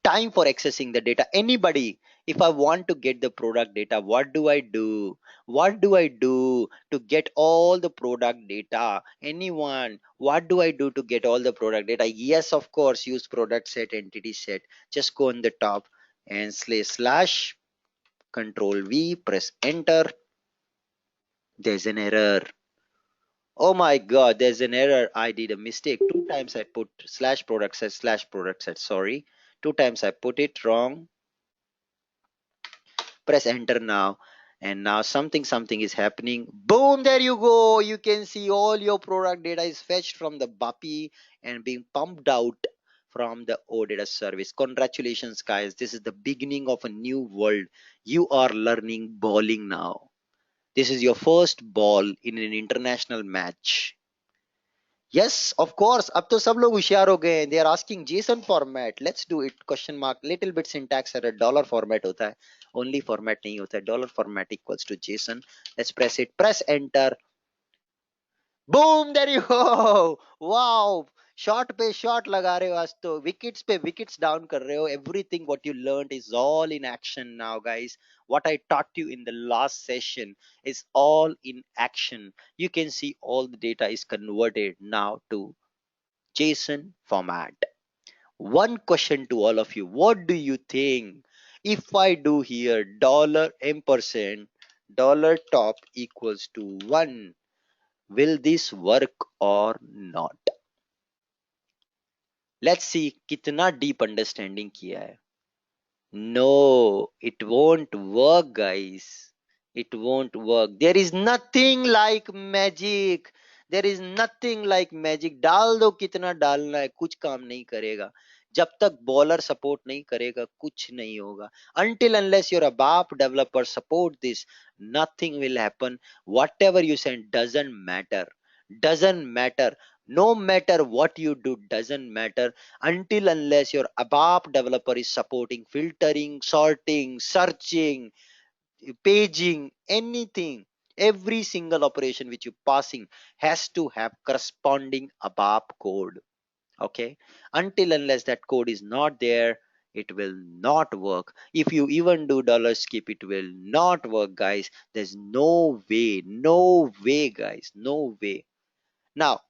time for accessing the data. Anybody, if I want to get the product data, what do I do? What do I do to get all the product data? Anyone, what do I do to get all the product data? Yes, of course, use product set, entity set. Just go on the top and slash control V, press enter. There's an error. Oh my god, there's an error. I did a mistake. Two times I put slash product set, sorry. Two times I put it wrong. Press enter now, and now something is happening. Boom, there you go. You can see all your product data is fetched from the BAPI and being pumped out from the OData service. Congratulations, guys. This is the beginning of a new world. You are learning bowling now. This is your first ball in an international match. Yes, of course. अब तो सब लोग होशियार हो गए हैं. They are asking JSON format. Let's do it. Question mark. Little bit syntax error. Dollar format होता है. Only format नहीं होता है. Dollar format equals to JSON. Let's press it. Press enter. Boom! There you go. Wow. Shot पे shot लगा रहे हो आज तो. विकेट्स पे विकेट्स डाउन कर रहे हो. Everything what you learned is all in action now, guys. What I taught you in the last session is all in action. You can see all the data is converted now to JSON format. One question to all of you. What do you think if I do here dollar ampersand dollar top equals to 1? Will this work or not? Let's see कितना deep understanding किया है. No, it won't work, guys. It won't work. There is nothing like magic. There is nothing like magic. डाल दो कितना डालना है, कुछ काम नहीं करेगा. जब तक बॉलर सपोर्ट नहीं करेगा कुछ नहीं होगा. Until unless your ABAP developer support this, nothing will happen. Whatever you send doesn't matter. Doesn't matter. No matter what you do, doesn't matter until unless your ABAP developer is supporting filtering, sorting, searching, paging, anything. Every single operation which you're passing has to have corresponding ABAP code. Okay, until unless that code is not there, it will not work. If you even do dollar skip, it will not work, guys. There's no way, no way, guys, no way. Now,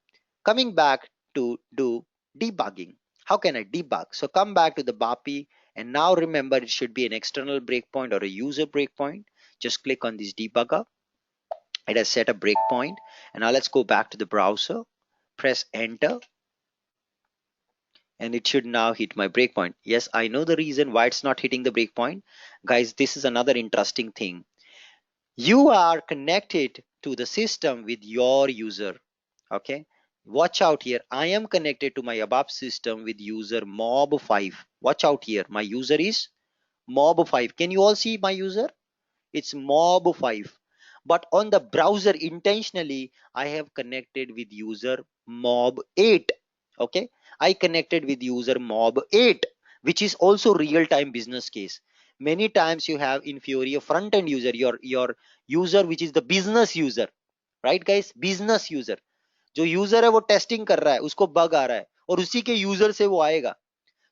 coming back to do debugging. How can I debug? So come back to the BAPI, and now remember it should be an external breakpoint or a user breakpoint. Just click on this debugger. It has set a breakpoint. And now let's go back to the browser. Press enter. And it should now hit my breakpoint. Yes, I know the reason why it's not hitting the breakpoint. Guys, this is another interesting thing. You are connected to the system with your user. Okay, watch out here. I am connected to my ABAP system with user mob5. Watch out here. My user is mob5. Can you all see my user? It's mob5. But on the browser, intentionally I have connected with user mob8. Okay, I connected with user mob8, which is also real-time business case. Many times you have inferior front-end user, your user which is the business user, right guys? Business user, जो user है वो testing कर रहा है, उसको bug आ रहा है और उसी के यूजर से वो आएगा.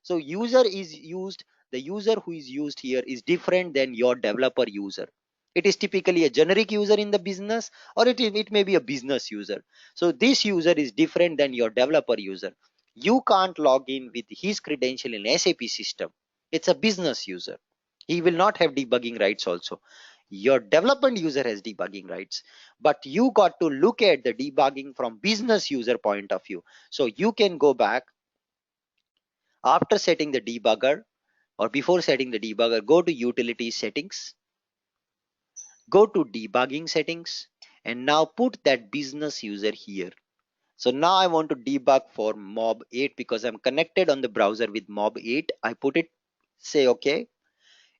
So user is used, the user who is used here is different than your developer user. It is typically a generic user in the business, or it may be a business user. So this user is different than your developer user. You can't log in with his credential in SAP system. It's a business user. He will not have debugging rights also. Your development user has debugging rights, but you got to look at the debugging from business user point of view. So you can go back after setting the debugger, or before setting the debugger, go to utility settings, go to debugging settings, and now put that business user here. So now I want to debug for mob8 because I'm connected on the browser with mob8. I put it, say okay.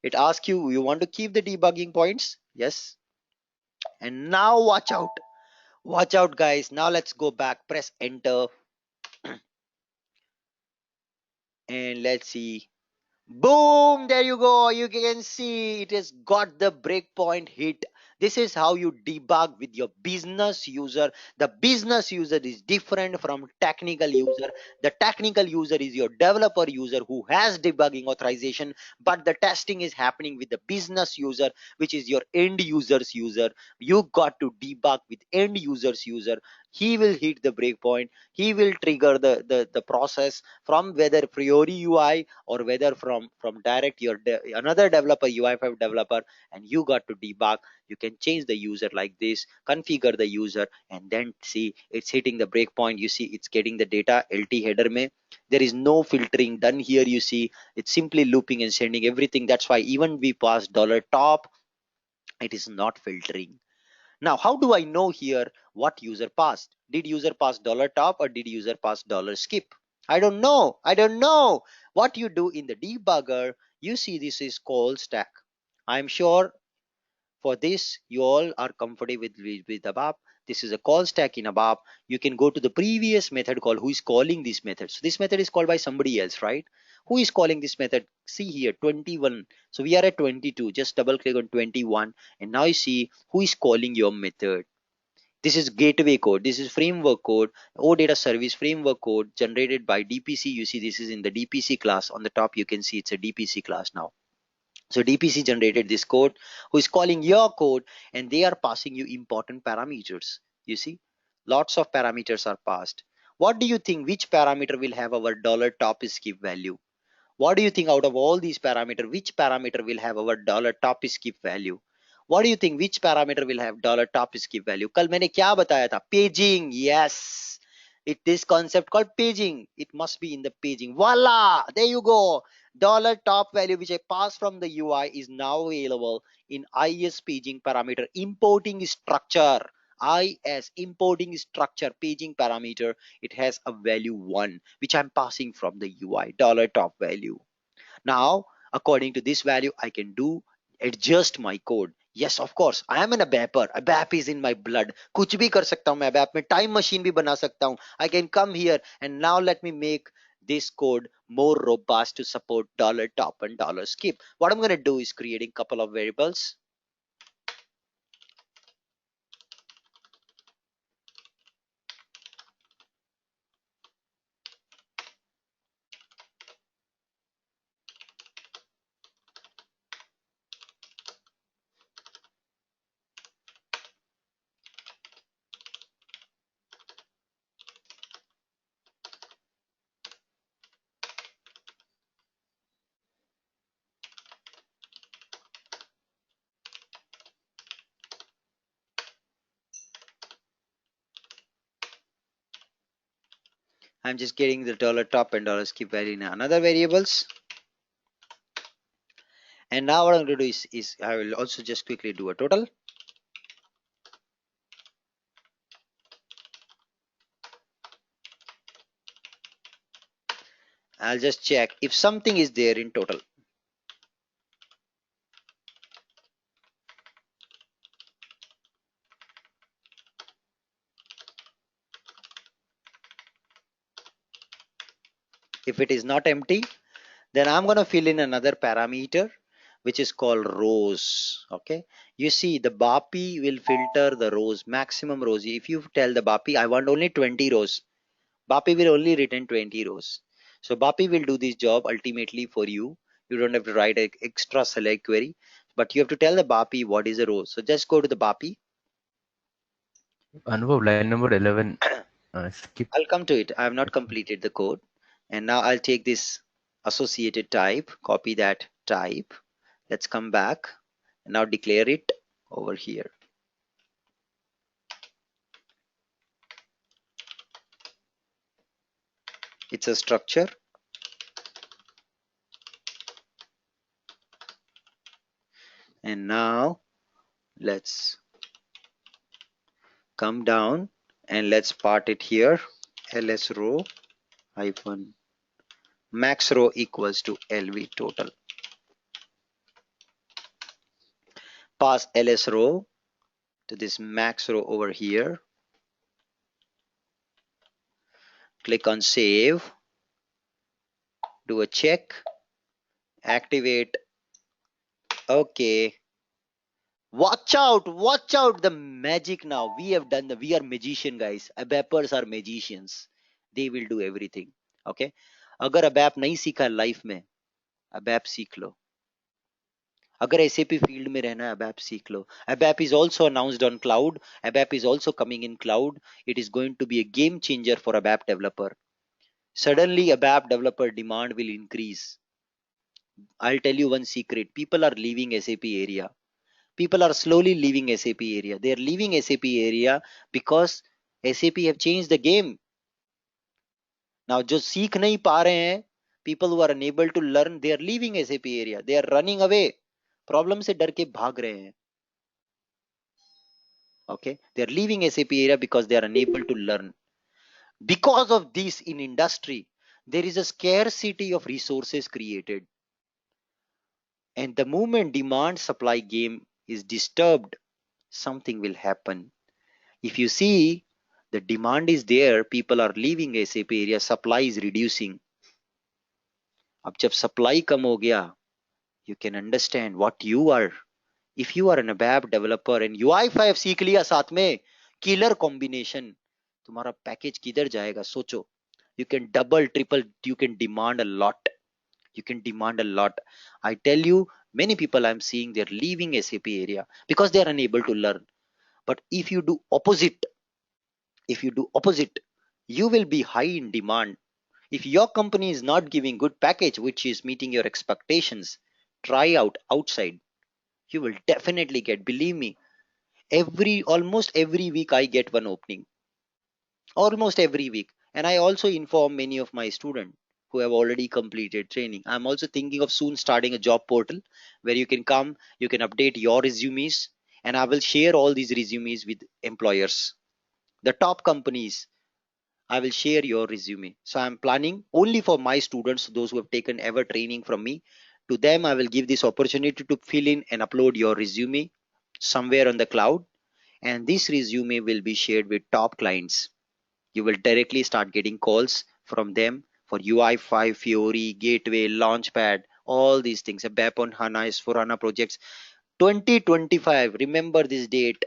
It asks you want to keep the debugging points? Yes. And now watch out. Watch out, guys. Now let's go back, press enter, and let's see. Boom, there you go. You can see it has got the breakpoint hit. This is how you debug with your business user. The business user is different from technical user. The technical user is your developer user who has debugging authorization, but the testing is happening with the business user, which is your end users user. You got to debug with end users user. he will hit the breakpoint. He will trigger the process from whether Priori UI or whether from direct your another developer, UI5 developer, and you got to debug. You can change the user like this, configure the user, and then see it's hitting the breakpoint. You see it's getting the data LT header mein. There is no filtering done here. You see it's simply looping and sending everything. That's why even we pass dollar top, it is not filtering. Now, how do I know here what user passed? Did user pass dollar top or did user pass dollar skip? I don't know. I don't know. What you do in the debugger, you see this is call stack. I'm sure for this, you all are comfortable with ABAP. This is a call stack in ABAP. You can go to the previous method call. Who is calling this method? So this method is called by somebody else, right? Who is calling this method? See here, 21. So we are at 22. Just double click on 21. And now you see who is calling your method. This is gateway code. This is framework code. OData service framework code generated by DPC. You see this is in the DPC class. On the top, you can see it's a DPC class now. So DPC generated this code who is calling your code, and they are passing you important parameters. You see, lots of parameters are passed. What do you think? Which parameter will have our dollar top skip value? What do you think out of all these parameters, which parameter will have our dollar top skip value? What do you think? Which parameter will have dollar top skip value? कल मैंने क्या बताया था? Paging. Yes. This concept called paging. It must be in the paging. Voila. There you go. Dollar top value which I pass from the UI is now available in IS paging parameter importing structure. IS importing structure paging parameter. It has a value 1 which I'm passing from the UI dollar top value. Now according to this value I can do adjust my code. Yes, of course, I am an ABAPer. ABAP is in my blood. कुछ भी कर सकता हूँ मैं ABAP में, time machine भी बना सकता हूँ. I can come here and now let me make this code more robust to support dollar top and dollar skip. What I'm going to do is creating couple of variables. I'm just getting the dollar top and dollar skip value in another variables. And now what I'm going to do is I will also just quickly do a total. I'll just check if something is there in total. If it is not empty, then I'm going to fill in another parameter which is called rows. Okay, you see the BAPI will filter the rows, maximum rows. If you tell the BAPI I want only 20 rows, BAPI will only return 20 rows. So BAPI will do this job ultimately for you. You don't have to write an extra select query, but you have to tell the BAPI what is a row. So just go to the BAPI. Anubhav, line number 11, skip. I'll come to it. I have not completed the code. And now I'll take this associated type, copy that type. Let's come back and now declare it over here. It's a structure. And now let's come down and let's part it here. ls row hyphen max row equals to lv total. Pass ls row to this max row over here. Click on save. Do a check. Activate. Okay. Watch out the magic. Now we have done we are magician guys. ABAPers are magicians. They will do everything. Okay, अगर ABAP नहीं सीखा life में, ABAP सीख लो. अगर SAP field में रहना है ABAP सीख लो. ABAP is also announced on cloud. ABAP is also coming in cloud. It is going to be a game changer for ABAP developer. Suddenly ABAP developer demand will increase. I'll tell you one secret. People are leaving SAP area. People are slowly leaving SAP area. They are leaving SAP area because SAP have changed the game. Now जो सीख नहीं पा रहे हैं, people who are unable to learn, they are leaving SAP area. They are running away. Problem से डर के भाग रहे हैं. Okay, they are leaving SAP area because they are unable to learn. Because of this, in industry there is a scarcity of resources created, and the moment demand supply game is disturbed, something will happen. If you see, the demand is there, people are leaving SAP area, supply is reducing. अब जब supply कम हो गया, you can understand what you are. If you are an ABAP developer and UI5 सीख लिया साथ में, killer combination, तुम्हारा package किधर जाएगा सोचो. You can double, triple, you can demand a lot. You can demand a lot. I tell you, many people I'm seeing, they're leaving SAP area because they are unable to learn. But if you do opposite, if you do opposite, you will be high in demand. If your company is not giving good package which is meeting your expectations, try out outside. You will definitely get, believe me, almost every week I get one opening, almost every week. And I also inform many of my students who have already completed training. I'm also thinking of soon starting a job portal where you can come, you can update your resumes, and I will share all these resumes with employers, the top companies. I will share your resume. So I'm planning only for my students, those who have taken ever training from me. To them, I will give this opportunity to fill in and upload your resume somewhere on the cloud, and this resume will be shared with top clients. You will directly start getting calls from them for UI5, Fiori, Gateway, Launchpad, all these things. ABAP on HANA, S4 HANA projects. 2025, remember this date.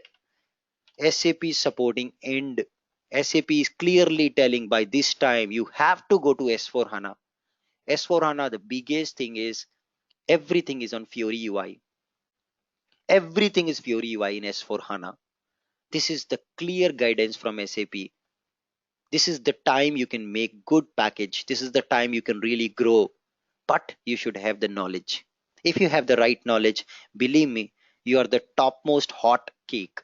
SAP is supporting end. SAP is clearly telling by this time you have to go to S4 HANA. S4 HANA, the biggest thing is everything is on Fiori UI. Everything is Fiori UI in S4 HANA. This is the clear guidance from SAP. This is the time you can make good package. This is the time you can really grow, but you should have the knowledge. If you have the right knowledge, believe me, you are the topmost hot cake.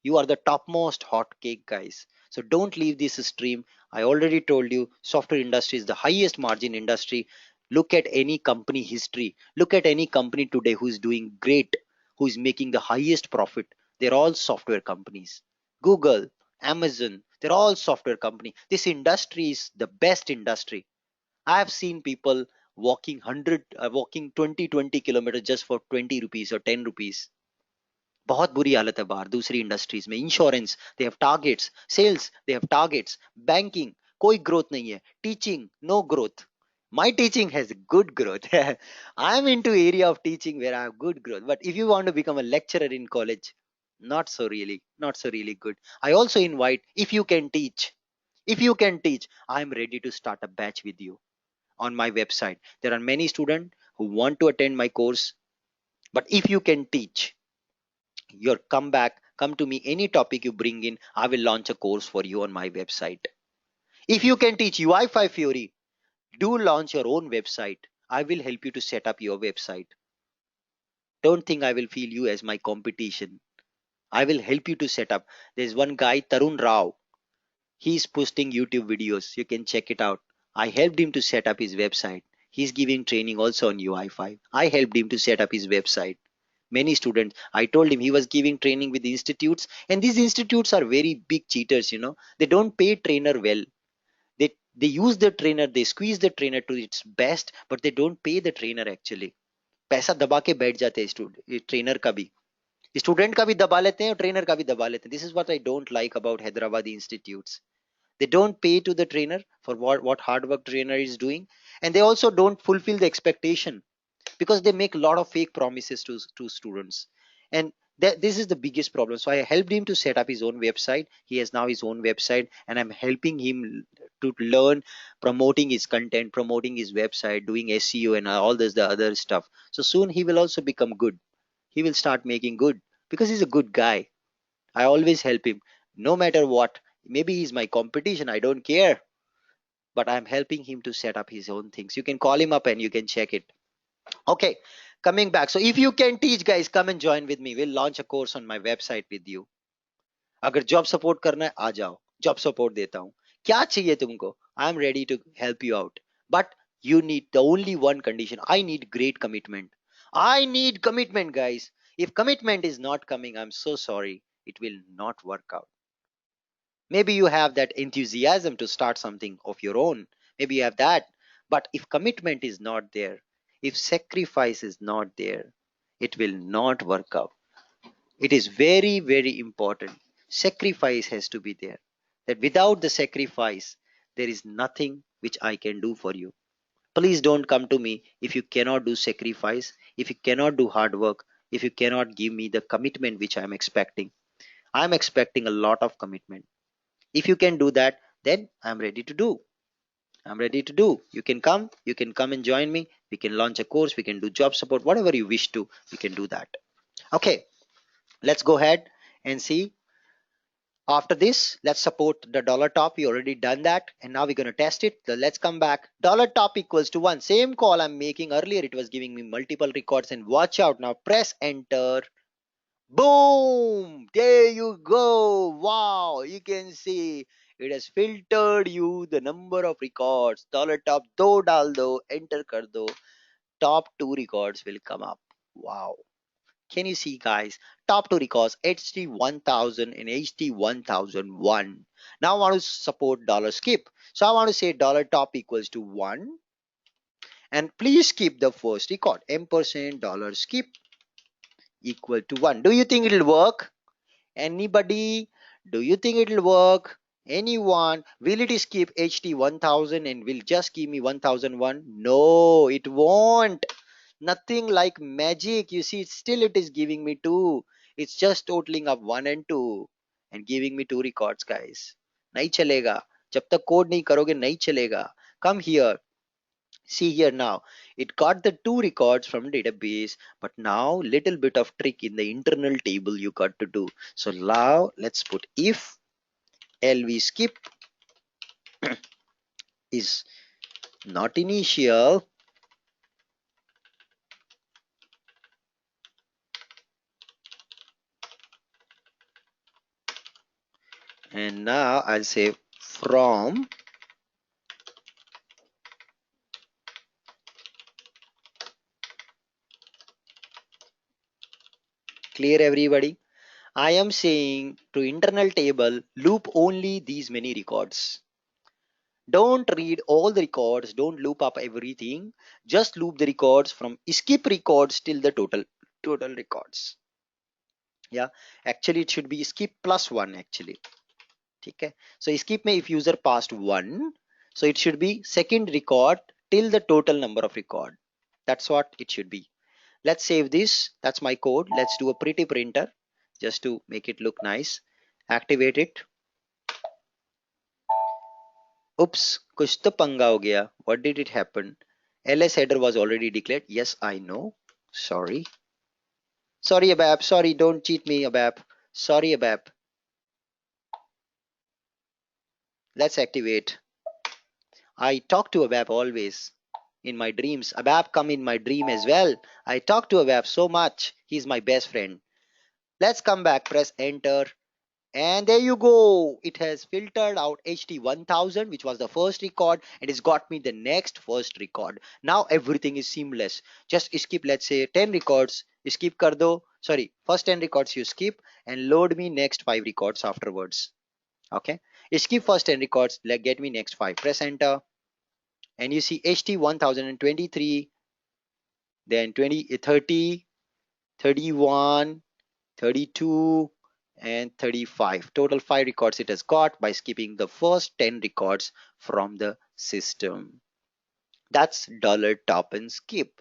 You are the topmost hot cake, guys. So don't leave this stream. I already told you, software industry is the highest margin industry. Look at any company history. Look at any company today who is doing great, who is making the highest profit. They're all software companies. Google, Amazon, they're all software company. This industry is the best industry. I have seen people walking 20 kilometers just for 20 rupees or 10 rupees. बहुत बुरी हालत है बाहर दूसरी industries में. Insurance, they have targets. Sales, they have targets. Banking, कोई growth नहीं है. Teaching, no growth. My teaching has good growth. I'm into area of teaching where I have good growth. But if you want to become a lecturer in college, not so really good. I also invite, if you can teach, I'm ready to start a batch with you on my website. There are many students who want to attend my course, but if you can teach, your come to me, any topic you bring in, I will launch a course for you on my website. If you can teach UI5 Fiori, do launch your own website. I will help you to set up your website. Don't think I will feel you as my competition. I will help you to set up. There's one guy, Tarun Rao. He's posting YouTube videos. You can check it out. I helped him to set up his website. He's giving training also on UI5. I helped him to set up his website. Many students, I told him, he was giving training with institutes, and these institutes are very big cheaters. They don't pay trainer well. They use the trainer, they squeeze the trainer to its best, but they don't pay the trainer actually. पैसा दबा के बैठ जाते हैं trainer का भी, student का भी दबा लेते हैं और ट्रेनर का भी दबा लेते हैं. This is what I don't like about Hyderabadi institutes. They don't pay to the trainer for what hard work trainer is doing, and they also don't fulfill the expectation because they make a lot of fake promises to students. And this is the biggest problem. So I helped him to set up his own website. He has now his own website, and I'm helping him to learn promoting his content, promoting his website, doing SEO and all this the other stuff. So soon he will also become good. He will start making good because he's a good guy. I always help him no matter what. Maybe he's my competition, I don't care, but I'm helping him to set up his own things. You can call him up and you can check it. Okay, coming back. So if you can teach, guys, come and join with me. We'll launch a course on my website with you. अगर job support करना है आ जाओ, job support देता हूँ. क्या चाहिए तुमको? I am ready to help you out, but you need the only one condition. I need great commitment. I need commitment, guys. If commitment is not coming, I'm so sorry, it will not work out. Maybe you have that enthusiasm to start something of your own, maybe you have that, but if commitment is not there, if sacrifice is not there, it will not work out. It is very, very important. Sacrifice has to be there. That without the sacrifice, there is nothing which I can do for you. Please don't come to me if you cannot do sacrifice, if you cannot do hard work, if you cannot give me the commitment which I'm expecting. I'm expecting a lot of commitment. If you can do that, then I'm ready to do. I'm ready to do. You can come and join me. We can launch a course, we can do job support, whatever you wish to, we can do that. Okay, let's go ahead and see. After this, let's support the dollar top. We already done that, and now we're going to test it. So let's come back. Dollar top equals to 1. Same call I'm making earlier. It was giving me multiple records, and watch out now. Press enter. Boom! There you go. Wow! You can see it has filtered you the number of records. Dollar top do dal do. Enter kar do. Top 2 records will come up. Wow! Can you see, guys? Top 2 records HT1000 and HT1001. Now I want to support dollar skip. So I want to say dollar top equals to 1. And please skip the first record. Ampersand dollar skip equal to 1. Do you think it'll work? Anybody? Do you think it'll work? Anyone? Will it skip HT1000 and will just give me 1001? No, it won't. Nothing like magic. You see, still it is giving me 2. It's just totaling up 1 and 2 and giving me 2 records, guys. नहीं चलेगा. जब तक code नहीं करोगे नहीं चलेगा. Come here. See here now, it got the 2 records from database, but now little bit of trick in the internal table you got to do. So now let's put if lv skip is not initial, and now I'll say from clear everybody. I am saying to internal table loop only these many records. Don't read all the records, don't loop up everything, just loop the records from skip records till the total records. Yeah, actually it should be skip plus 1 actually. Okay, so skip may if user passed 1, so it should be second record till the total number of record. That's what it should be. Let's save this. That's my code. Let's do a pretty printer just to make it look nice. Activate it. Oops, kuch to panga ho gaya. What did it happen? LS header was already declared. Yes, I know. Sorry. Sorry, Abab. Sorry, don't cheat me, Abab. Sorry, Abab. Let's activate. I talk to Abab always in my dreams. Abab come in my dream as well. I talk to Abab so much. He's my best friend. Let's come back. Press enter. And there you go. It has filtered out HT1000, which was the first record, and it's got me the next first record. Now everything is seamless. Just skip, let's say 10 records. Skip kar do. Sorry, first 10 records you skip and load me next 5 records afterwards. Okay. Skip first 10 records. Get me next 5. Press enter. And you see HT1023, then 20, 30, 31, 32, and 35. Total 5 records it has got by skipping the first 10 records from the system. That's dollar top and skip.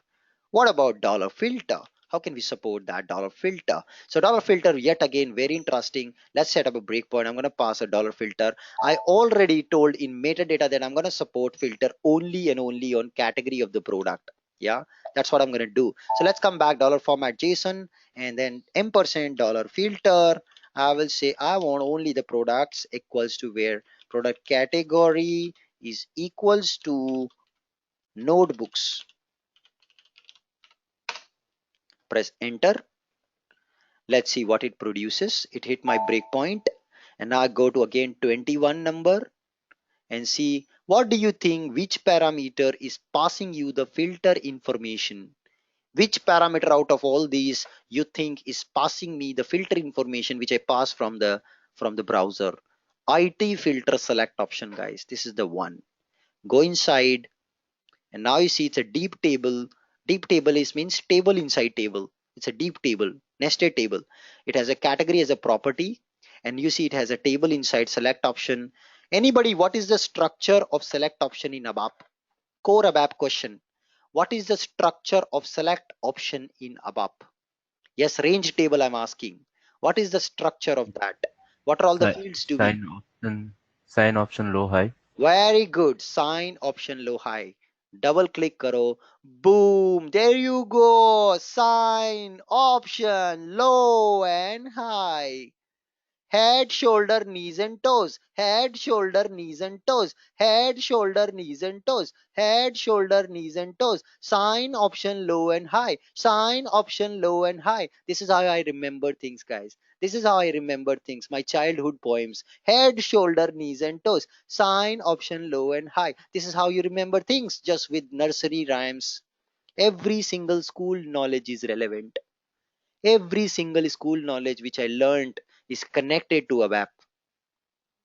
What about dollar filter? How can we support that dollar filter? So dollar filter, yet again, very interesting. Let's set up a breakpoint. I'm going to pass a dollar filter. I already told in metadata that I'm going to support filter only and only on category of the product. Yeah, that's what I'm going to do. So let's come back, dollar format JSON, and then ampersand dollar filter. I will say I want only the products equals to where product category is equals to notebooks. Press enter. Let's see what it produces. It hit my breakpoint, and now I go to again 21 number and see what do you think, which parameter is passing you the filter information. Which parameter out of all these you think is passing me the filter information which I pass from the browser? IT filter select option, guys. This is the one. Go inside, and now you see it's a deep table. Deep table is means table inside table. It's a deep table, nested table. It has a category as a property, and you see it has a table inside select option. Anybody, what is the structure of select option in ABAP? Core ABAP question. What is the structure of select option in ABAP? Yes, range table I'm asking. What is the structure of that? What are all the Si- fields do we? sign option, sign option low high. Very good. Sign option low high. Double click karo. Boom. There you go. Sign option low and high. Head, shoulder, knees and toes. Head, shoulder, knees and toes. Head, shoulder, knees and toes. Head, shoulder, knees and toes. Sign option low and high. Sign option low and high. This is how I remember things, guys. This is how I remember things. My childhood poems. Head, shoulder, knees and toes. Sign option low and high. This is how you remember things, just with nursery rhymes. Every single school knowledge is relevant. Every single school knowledge which I learned is connected to ABAP.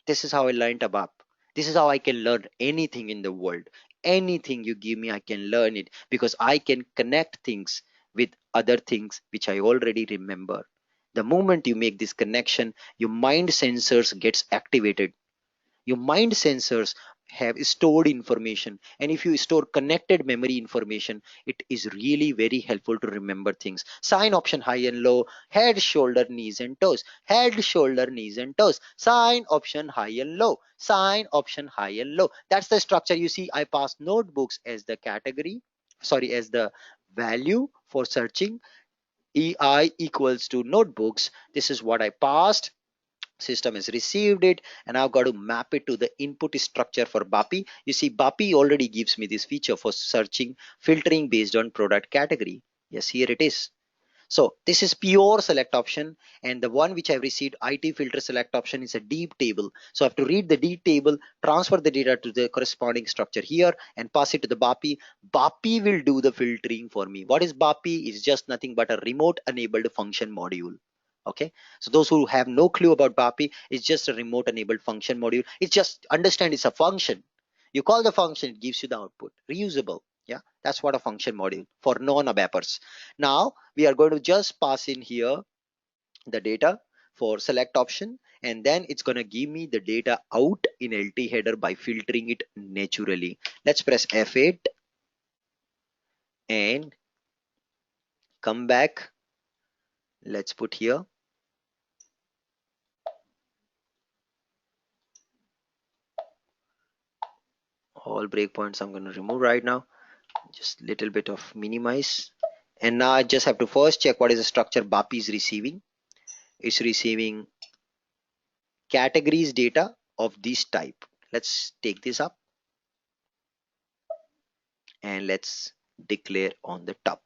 This is how I learned ABAP. This is how I can learn anything in the world. Anything you give me, I can learn it because I can connect things with other things which I already remember. The moment you make this connection, your mind sensors gets activated. Your mind sensors have stored information, and if you store connected memory information, it is really very helpful to remember things. Sign option high and low. Head, shoulder, knees and toes. Head, shoulder, knees and toes. Sign option high and low. Sign option high and low. That's the structure. You see, I passed notebooks as the category, sorry, as the value for searching. EI equals to notebooks. This is what I passed. System has received it, and I've got to map it to the input structure for BAPI. You see, BAPI already gives me this feature for searching, filtering based on product category. Yes, here it is. So this is pure select option, and the one which I've received, IT filter select option, is a deep table. So I have to read the deep table, transfer the data to the corresponding structure here, and pass it to the BAPI. BAPI will do the filtering for me. What is BAPI? It's just nothing but a remote enabled function module. Okay, so those who have no clue about BAPI, it's just a remote enabled function module. It's just understand it's a function. You call the function, it gives you the output. Reusable. Yeah, that's what a function module for non-ABAPers. Now we are going to just pass in here the data for select option, and then it's going to give me the data out in LT header by filtering it naturally. Let's press F8 and come back. Let's put here all breakpoints. I'm going to remove right now, just little bit of minimize. And now I just have to first check what is the structure BAPI is receiving. It's receiving categories data of this type. Let's take this up and let's declare on the top,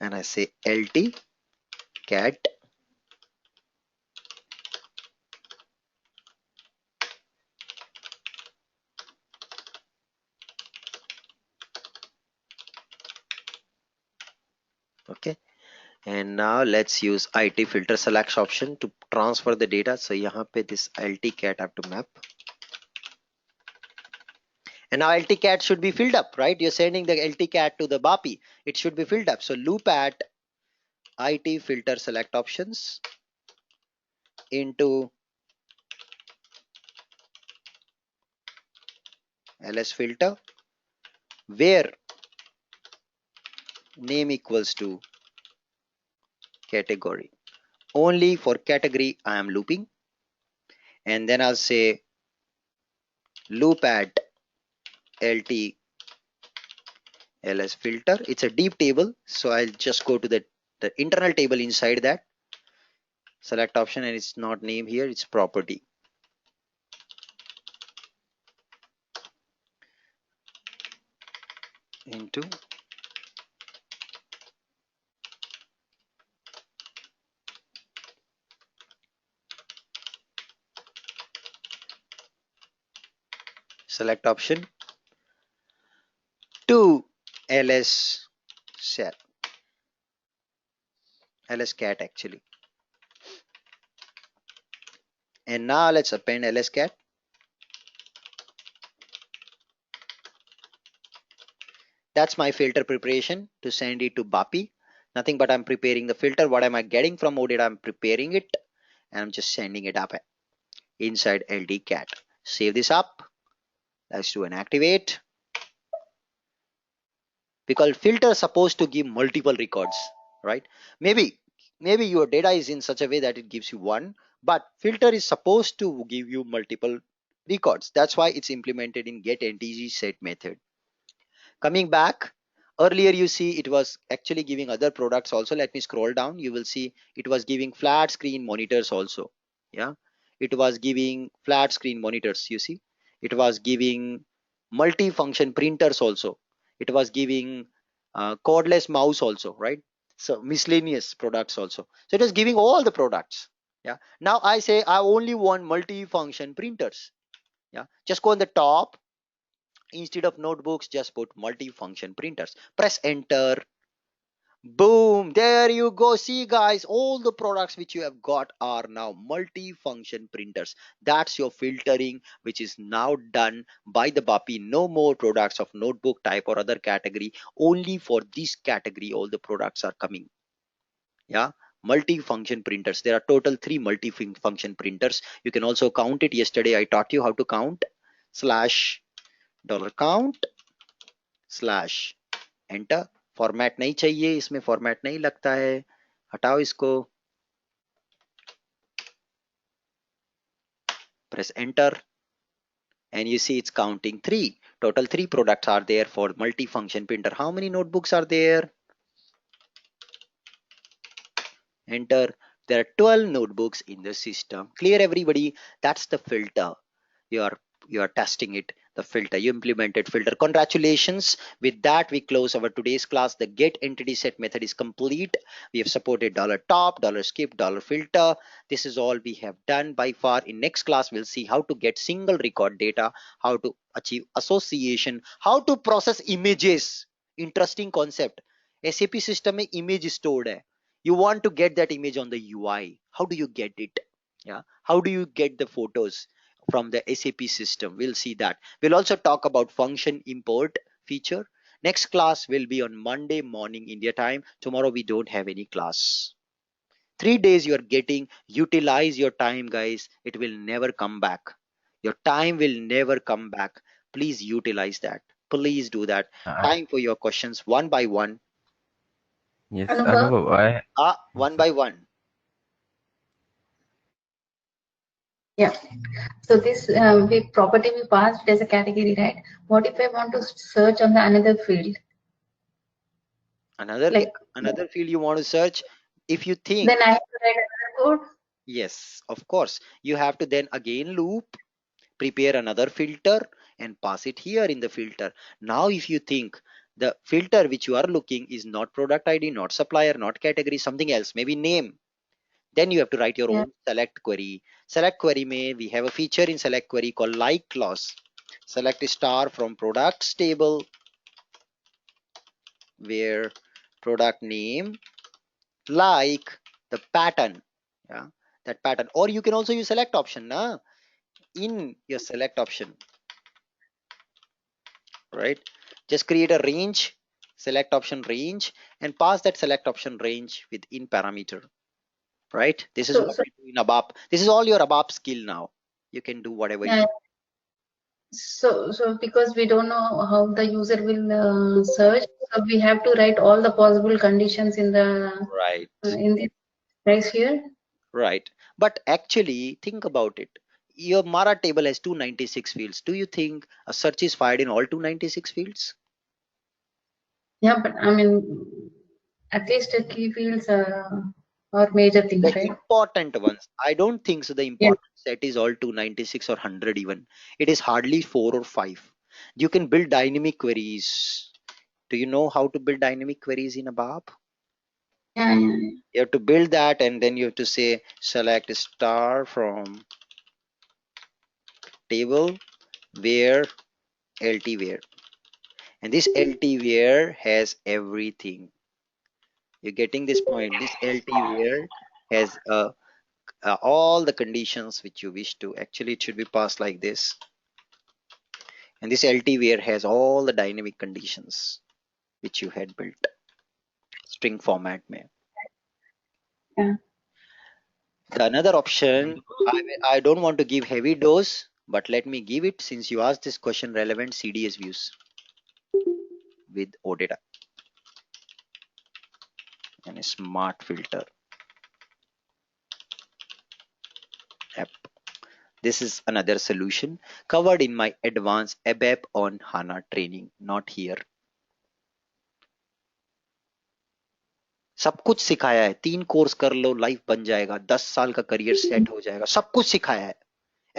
and I say lt cat okay. And now let's use IT filter select option to transfer the data. So यहाँ पे this lt cat have to map, and now lt cat should be filled up, right? You're sending the lt cat to the BAPI, it should be filled up. So loop at IT filter select options into ls filter, where name equals to category. Only for category I am looping, and then I'll say loop at lt ls filter. It's a deep table, so I'll just go to the internal table inside that, select option, and it's not name here, it's property. Into select option to ls cell, ls cat actually. And now let's append ls cat. That's my filter preparation to send it to BAPI. Nothing but I'm preparing the filter. What am I getting from OData? I'm preparing it and I'm just sending it up inside LD cat. Save this up. Let's do an activate. Because filter is supposed to give multiple records, right? Maybe your data is in such a way that it gives you one, but filter is supposed to give you multiple records. That's why it's implemented in get ntg set method. Coming back, earlier you see it was actually giving other products also. Let me scroll down. You will see it was giving flat screen monitors also. Yeah, it was giving flat screen monitors. You see, it was giving multi-function printers also. It was giving cordless mouse also, right? So miscellaneous products also. So it was giving all the products. Yeah. Now I say I only want multi-function printers. Yeah. Just go on the top. Instead of notebooks, just put multi-function printers. Press enter. Boom, there you go. See guys, all the products which you have got are now multi-function printers. That's your filtering, which is now done by the BAPI. No more products of notebook type or other category. Only for this category all the products are coming. Yeah, multi-function printers. There are total 3 multi-function printers. You can also count it. Yesterday I taught you how to count. Slash dollar count slash enter. Format नहीं चाहिए, इसमें format नहीं लगता है, हटाओ इसको. Press enter and you see it's counting 3. Total 3 products are there for multi-function printer. How many notebooks are there? Enter. There are 12 notebooks in the system. Clear everybody? That's the filter. You are testing it, the filter. You implemented filter. Congratulations. With that we close our today's class. The get entity set method is complete. We have supported $top, $skip, $filter. This is all we have done by far. In next class we'll see how to get single record data, how to achieve association, how to process images. Interesting concept. SAP system में image stored है. You want to get that image on the UI. How do you get it? Yeah, how do you get the photos from the SAP system? We'll see that. We'll also talk about function import feature. Next class will be on Monday morning India time. Tomorrow we don't have any class. 3 days you are getting. Utilize your time guys. It will never come back. Your time will never come back. Please utilize that. Please do that. Uh, Time for your questions one by one. yes, Anubhav? Anubhav, yes, One by one. Yeah. So this we property we passed as a category, right? What if I want to search on the another field? Another Like another field you want to search. If you think, then I have to write another code. yes, of course, you have to then again loop, prepare another filter and pass it here in the filter. Now if you think the filter which you are looking is not product ID, not supplier, not category, something else, maybe name, then you have to write your Yeah. own select query. Select query may we have a feature in select query called like clause. Select a star from products table where product name like the pattern. Yeah, that pattern. Or you can also use select option na, in your select option, right? Just create a range, select option range, and pass that select option range with in parameter, right? This is So what we do in ABAP. This is all your ABAP skill now. You can do whatever you yeah. want. So because we don't know how the user will search, so we have to write all the possible conditions in the Right. in the price here. Right. But actually, think about it. Your Mara table has 296 fields. Do you think a search is fired in all 296 fields? Yeah, but I mean, at least the key fields are major things, The right? important ones. I don't think so. The Yeah. important set is all 296 or 100 even. It is hardly 4 or 5. You can build dynamic queries. Do you know how to build dynamic queries in ABAP? Yeah, yeah, You have to build that and then you have to say select star from table where LT where. And this LT where has everything. You're getting this point. This LT where has all the conditions which you wish to. Actually, it should be passed like this. And this LT where has all the dynamic conditions which you had built. String format mein. yeah. The another option, I don't want to give heavy dose, but let me give it since you asked this question relevant CDS views with OData and a smart filter app. This is another solution covered in my advanced ABAP on HANA training, not here. सब कुछ सिखाया है 3 course कर लो life बन जाएगा 10 साल का career set हो जाएगा सब कुछ सिखाया है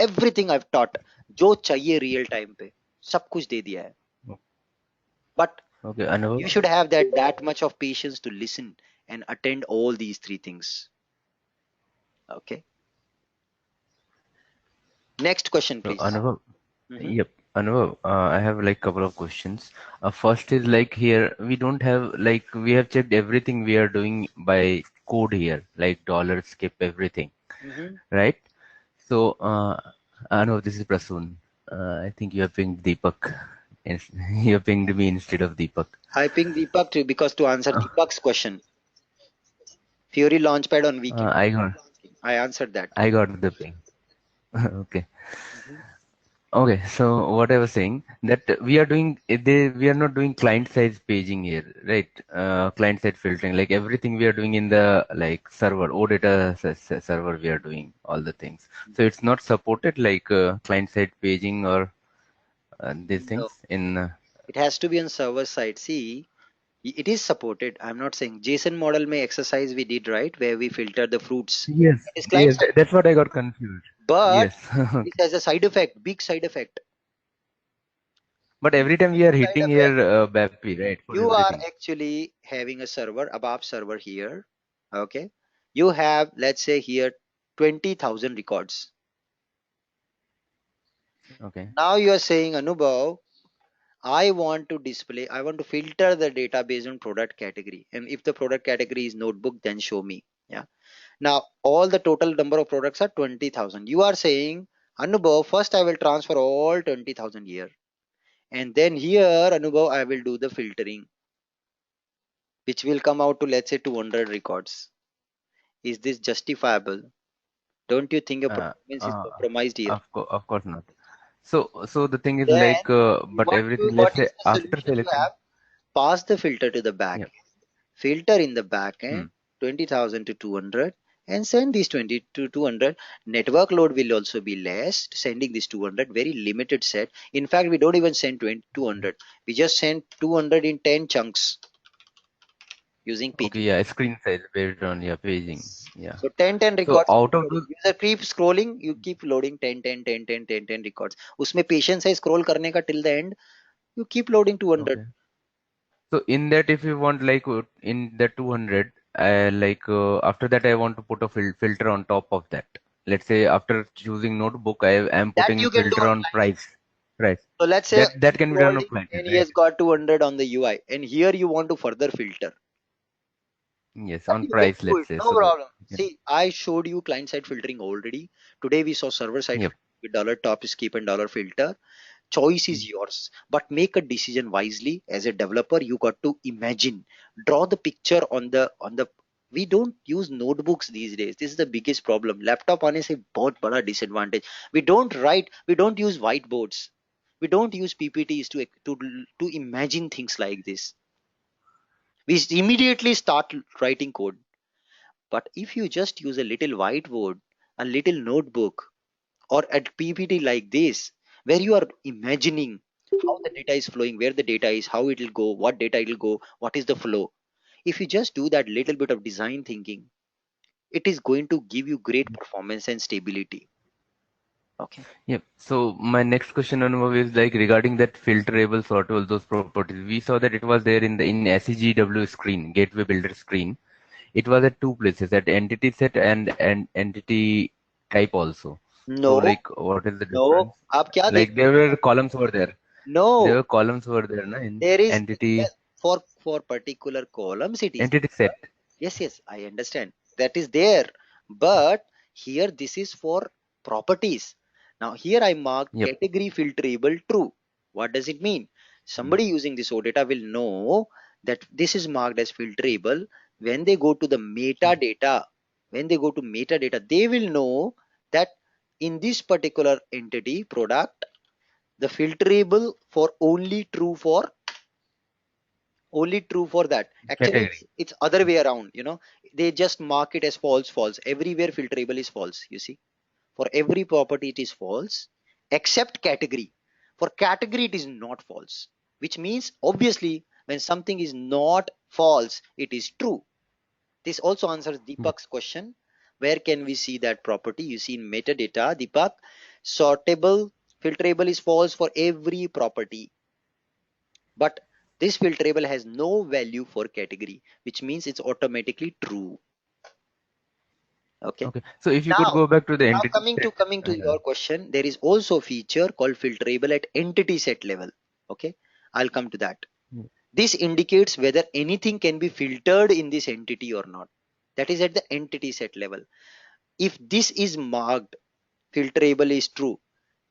एवरीथिंग आई टॉट जो चाहिए रियल टाइम पे सब कुछ दे दिया है but Okay, Anubhav. you should have that much of patience to listen and attend all these 3 things. Okay, next question So, please. Anubhav, Mhm. yep, Anubhav, I have like couple of questions. First is like here we don't have like we have checked everything we are doing by code here, like dollar skip everything, Mhm. right? So, Anubhav, this is Prasoon. I think you have pinged Deepak. You have pinged me instead of Deepak. I ping Deepak because to answer Uh, Deepak's question, Fury Launchpad on weekend. I got I answered that. I got the ping. Okay. Mhm. Okay, so what I was saying that we are doing we are not doing client side paging here, right? Client side filtering, like everything we are doing in the like server, OData server, we are doing all the things. So it's not supported like client side paging or these No, things in. it has to be on server side. See, it is supported. I'm not saying JSON model may exercise we did right where we filter the fruits. Yes, That is client yes, side, that's what I got confused. but Yes, this has a side effect, big side effect. but every time we Big are side hitting effect. here BAPI, right, for You are everything. actually having a server, ABAP server here. Okay, you have let's say here 20,000 records. Okay. Now you are saying Anubhav, I want to display, I want to filter the data based on product category. And if the product category is notebook, then show me. Yeah. Now all the total number of products are 20,000. You are saying, Anubhav, first I will transfer all 20,000 here. And then here, Anubhav, I will do the filtering, which will come out to let's say 200 records. Is this justifiable? Don't you think your Uh, performance is uh, compromised here? of course not. So the thing is Then like, but everything, what let's is say the after solution you selecting, have? Pass the filter to the back. yeah, Filter in the back end hmm, 20,000 to 200 and send these 20 to 200. Network load will also be less sending this 200, very limited set. In fact, we don't even send 20, 200. We just send 200 in 10 chunks using okay, paging. yeah, screen size based on your paging, yeah. So 10 So records keep out of loading. those, User keep scrolling, you keep loading 10 records. उसमें patience है scroll करने का till the end. You keep loading 200. okay. So in that, if you want like in the 200, like after that, I want to put a filter on top of that. Let's say after choosing notebook, I am That putting you can do filter on on client side. price, price. So let's say That he's can be done on scrolling client side, and he right? has got 200 on the UI and here you want to further filter. Yes, That on you can price, do let's it, say. no So problem. you can, See, I showed you client side filtering already. Today we saw server side yep. filtering with dollar top skip and dollar filter. Choice Mm. is yours, but make a decision wisely. As a developer, you got to imagine, draw the picture on the we don't use notebooks these days. This is the biggest problem. Laptop आने से बहुत बड़ा disadvantage. We don't write, we don't use whiteboards. We don't use PPTs to imagine things like this. We immediately start writing code. But if you just use a little whiteboard, a little notebook, or a PPT like this, where you are imagining how the data is flowing, where the data is, how it will go, what data it will go, what is the flow. If you just do that little bit of design thinking, it is going to give you great performance and stability. Okay. Yep. So my next question, Anubhav, is like regarding that filterable sort of those properties. We saw that it was there in the in SEGW screen, Gateway Builder screen. It was at two places, at entity set and entity type also. So No, like, what is the no, difference? आप क्या Like देखते there हो? were columns over there. There No, were columns over there, na, in there is, entity yes, for particular columns it is. entity set. Yes, yes, I understand. That is there. But here this is for properties. Now here I mark Yep. category filterable true. What does it mean? Somebody using this OData will know that this is marked as filterable when they go to the metadata. When they go to metadata, they will know that in this particular entity product, the filterable for only true for that. Actually Category. it's other way around, they just mark it as false. Everywhere filterable is false, you see. For every property it is false except category. For category it is not false, which means obviously when something is not false it is true. This also answers Yep. Deepak's question. Where can we see that property? You see in metadata, Deepak, sortable filterable is false for every property, but this filterable has no value for category, which means it's automatically true. Okay. Okay. So if you could Now, go back to the now entity coming set. to coming to Yeah. your question, there is also a feature called filterable at entity set level. Okay, I'll come to that. Yep. This indicates whether anything can be filtered in this entity or not. That is at the entity set level. If this is marked filterable is true,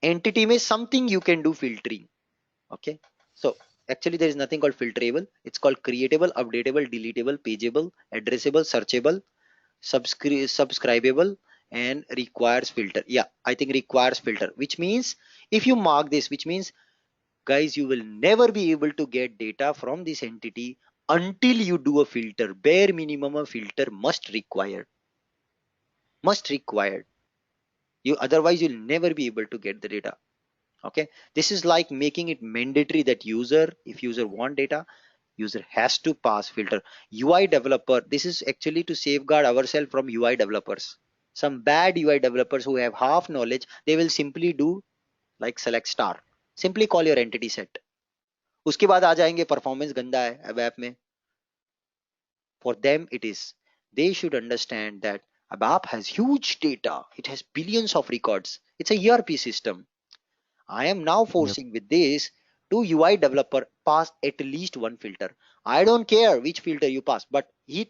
entity means something you can do filtering. Okay, so actually there is nothing called filterable. It's called creatable, updatable, deletable, pageable, addressable, searchable, subscribable, and requires filter. Yeah, I think requires filter, which means if you mark this, which means guys, you will never be able to get data from this entity until you do a filter. Bare minimum a filter must required. You otherwise you'll never be able to get the data. Okay, this is like making it mandatory that if user want data, user has to pass filter. UI developer, this is actually to safeguard ourselves from UI developers. Some bad UI developers who have half knowledge, they will simply do like select star, simply call your entity set, उसके बाद आ जाएंगे performance गंदा है अब app में. For them it is, they should understand that a app has huge data, it has billions of records, it's a ERP system. I am now Yep. forcing with this to UI developer pass at least one filter. I don't care which filter you pass, but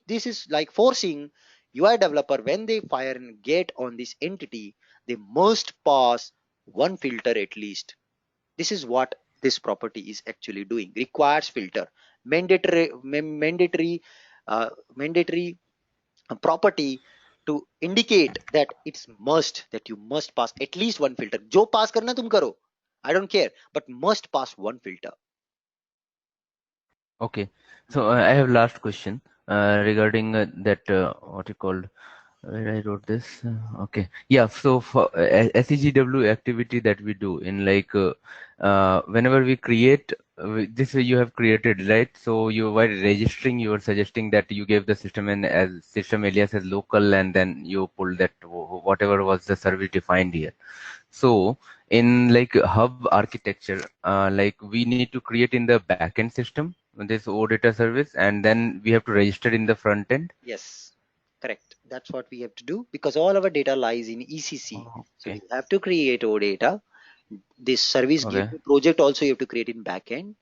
this is like forcing UI developer when they fire and get on this entity, they must pass one filter at least. This is what this property is actually doing. Requires filter, mandatory property to indicate that it's must that you must pass at least one filter. जो pass करना तुम करो, I don't care, but must pass one filter. Okay. So I have last question regarding that what you called where I wrote this. Okay. Yeah. So for SEGW activity that we do in like whenever we create this way you have created, right? So you while registering you were suggesting that you gave the system and as system alias as local and then you pulled that whatever was the service defined here. So in like hub architecture, like we need to create in the backend system this OData service, and then we have to register in the front end. Yes, correct. That's what we have to do because all our data lies in ECC. So Okay. you have to create OData. This service Okay. gateway project also you have to create in backend.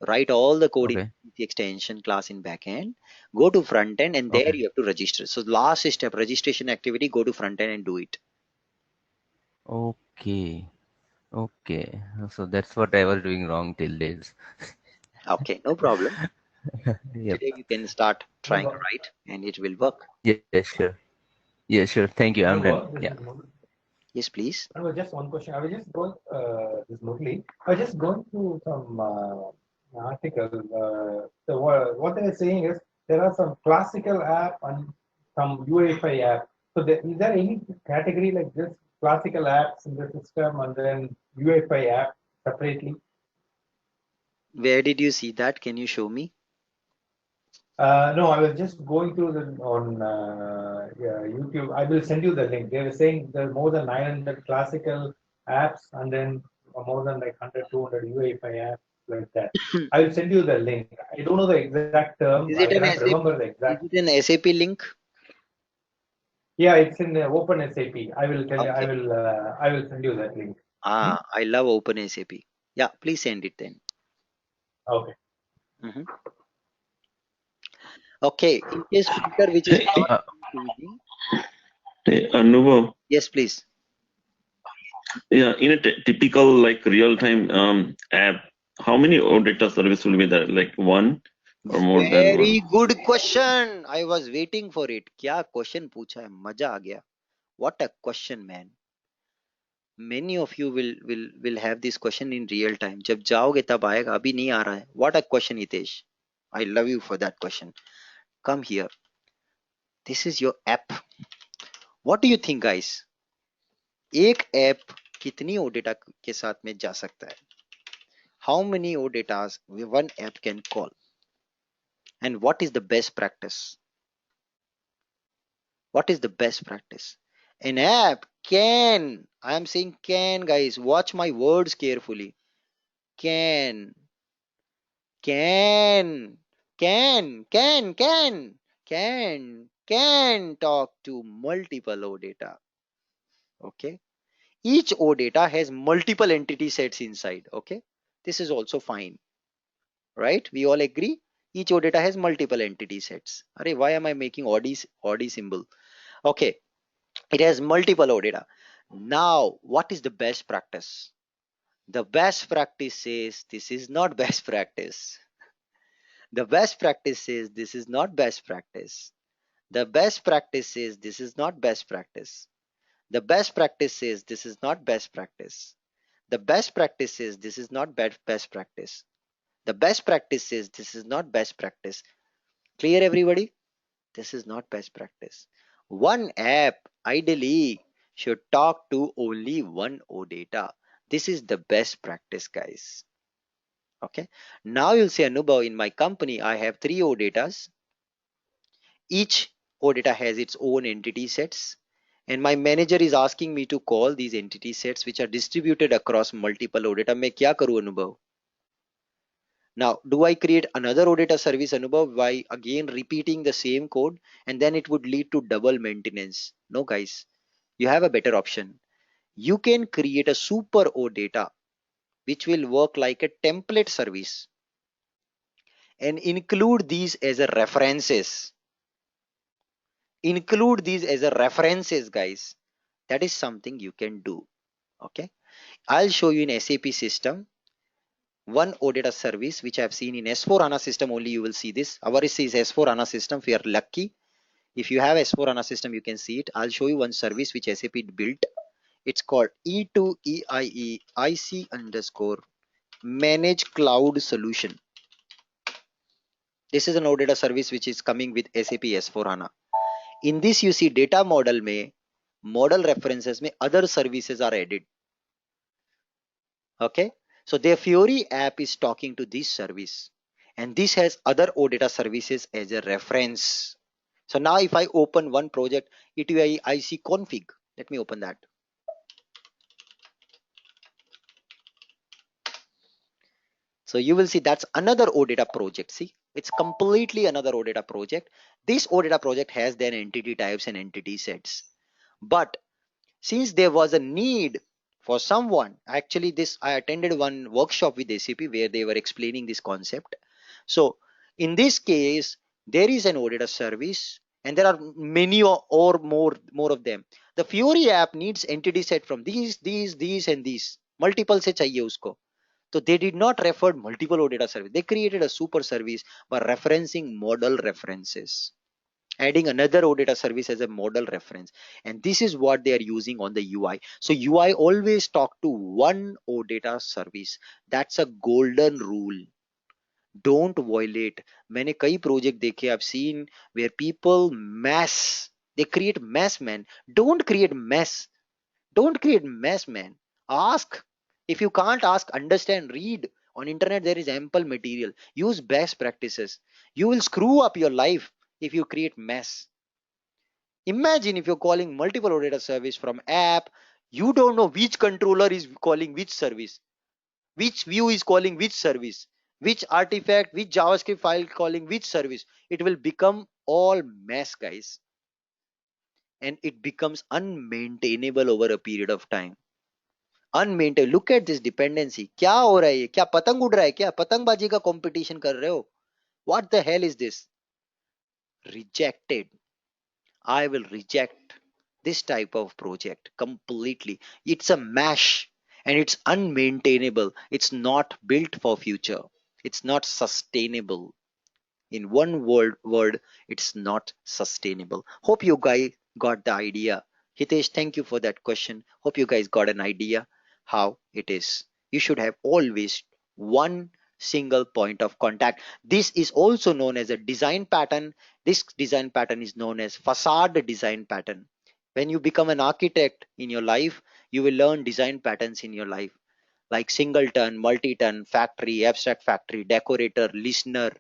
Write all the code in Okay. the extension class in backend. Go to front end and there Okay. you have to register. So last step, registration activity, go to front end and do it. Okay. Okay. So that's what I was doing wrong till days. Okay, no problem. Yep. Today you can start trying, right? And it will work. Yeah, sure. Yeah, sure. Thank you. I'm done. Yeah. Yes, please. No, just one question. I was just going this Murli. I was just going through some article. So what they are saying is there are some classical app and some UEFI app. So is there any category like this classical apps in the system and then UEFI app separately? Where did you see that? Can you show me? No, I was just going through on yeah, YouTube. I will send you the link. They were saying there are more than 900 classical apps and then more than like 100, 200 UEFI apps like that. I will send you the link. I don't know the exact term. Is I it an cannot SAP? remember the exact. Is it an SAP link? Yeah, it's in Open SAP. I will tell you. Okay. I will send you that link. Hmm? I love Open SAP. Yeah, please send it then. Okay. Mhm. Okay, in case filter which is Hey, not Uh, increasing. hey, Anubhav, Yes, please. yeah, in a typical like real-time app, how many data service will be there? Like one or more than one? Very good question. I was waiting for it. क्या question पूछा है? मजा आ गया. What a question, man. Many of you will have this question in real time. जब जाओगे तब आएगा. अभी नहीं आ रहा है. What a question, Hitesh. I love you for that question. Come here. This is your app. What do you think, guys? एक app कितनी ओडेटा के साथ में जा सकता है? How many ODatas one app can call? And what is the best practice? What is the best practice? An app can, I am saying can, guys, watch my words carefully. Can, can, can talk to multiple OData. Okay. Each OData has multiple entity sets inside. Okay. This is also fine. Right? We all agree. Each OData has multiple entity sets. Arey, why am I making odd symbol? Okay. It has multiple OData. Now, what is the best practice? The best practice says this is not best practice. The best practice says this is not best practice. The best practice says this is not best practice. The best practice says this is not best practice. The best practice says this is not best practice. The best practice says this is not best practice. Clear, everybody? This is not best practice. One app ideally should talk to only one OData. This is the best practice, guys. Okay. Now you'll see, Anubhav, in my company, I have 3 ODatas. Each OData has its own entity sets. And my manager is asking me to call these entity sets which are distributed across multiple OData. मैं क्या करूँ, Anubhav? Now, do I create another OData service, Anubhav, by again repeating the same code, and then it would lead to double maintenance? No, guys, you have a better option. You can create a super OData which will work like a template service and include these as a references. Include these as a references, guys. That is something you can do. Okay. I'll show you in SAP system one OData service which I have seen in S4 HANA system. Only you will see this. Our is S4 HANA system. If you are lucky, if you have S4 HANA system, you can see it. I'll show you one service which SAP built. It's called E2EIE IC underscore manage cloud solution. This is an OData service which is coming with SAP S4 HANA. In this, you see data model में model references में other services are added. Okay, so their Fiori app is talking to this service, and this has other OData services as a reference. So now if I open one project, E2EIE IC config, let me open that. So you will see that's another OData project. See, it's completely another OData project. This OData project has their entity types and entity sets. But since there was a need for someone, actually I attended one workshop with SAP where they were explaining this concept. So in this case, there is an OData service and there are many or more of them. The Fiori app needs entity set from these and these. Multiple se chahiye usko. So they did not refer multiple OData service. They created a super service by referencing model references. adding another OData service as a model reference. And this is what they are using on the UI. So UI always talk to one OData service. That's a golden rule. Don't violate. मैंने कई project देखे, I've seen where people mess, they create mess, man. Don't create mess. Don't create mess, man. Ask. If you can't ask, understand, read. On internet there is ample material. Use best practices. You will screw up your life if you create mess. Imagine if you're calling multiple OData service from app, you don't know which controller is calling which service, which view is calling which service, which artifact, which JavaScript file calling which service. It will become all mess, guys, and it becomes unmaintainable over a period of time. Unmaintainable. Look at this dependency. क्या हो रहा है ये? क्या पतंग उड़ रहा है? क्या पतंगबाजी का competition कर रहे हो? What the hell is this? Rejected. I will reject this type of project completely. It's a mash and it's unmaintainable. It's not built for future. It's not sustainable. In one word, it's not sustainable. Hope you guys got the idea. Hitesh, thank you for that question. Hope you guys got an idea how it is. You should have always one single point of contact. This is also known as a design pattern. This design pattern is known as facade design pattern. When you become an architect in your life, you will learn design patterns in your life, like singleton, multi-ton, factory, abstract factory, decorator, listener,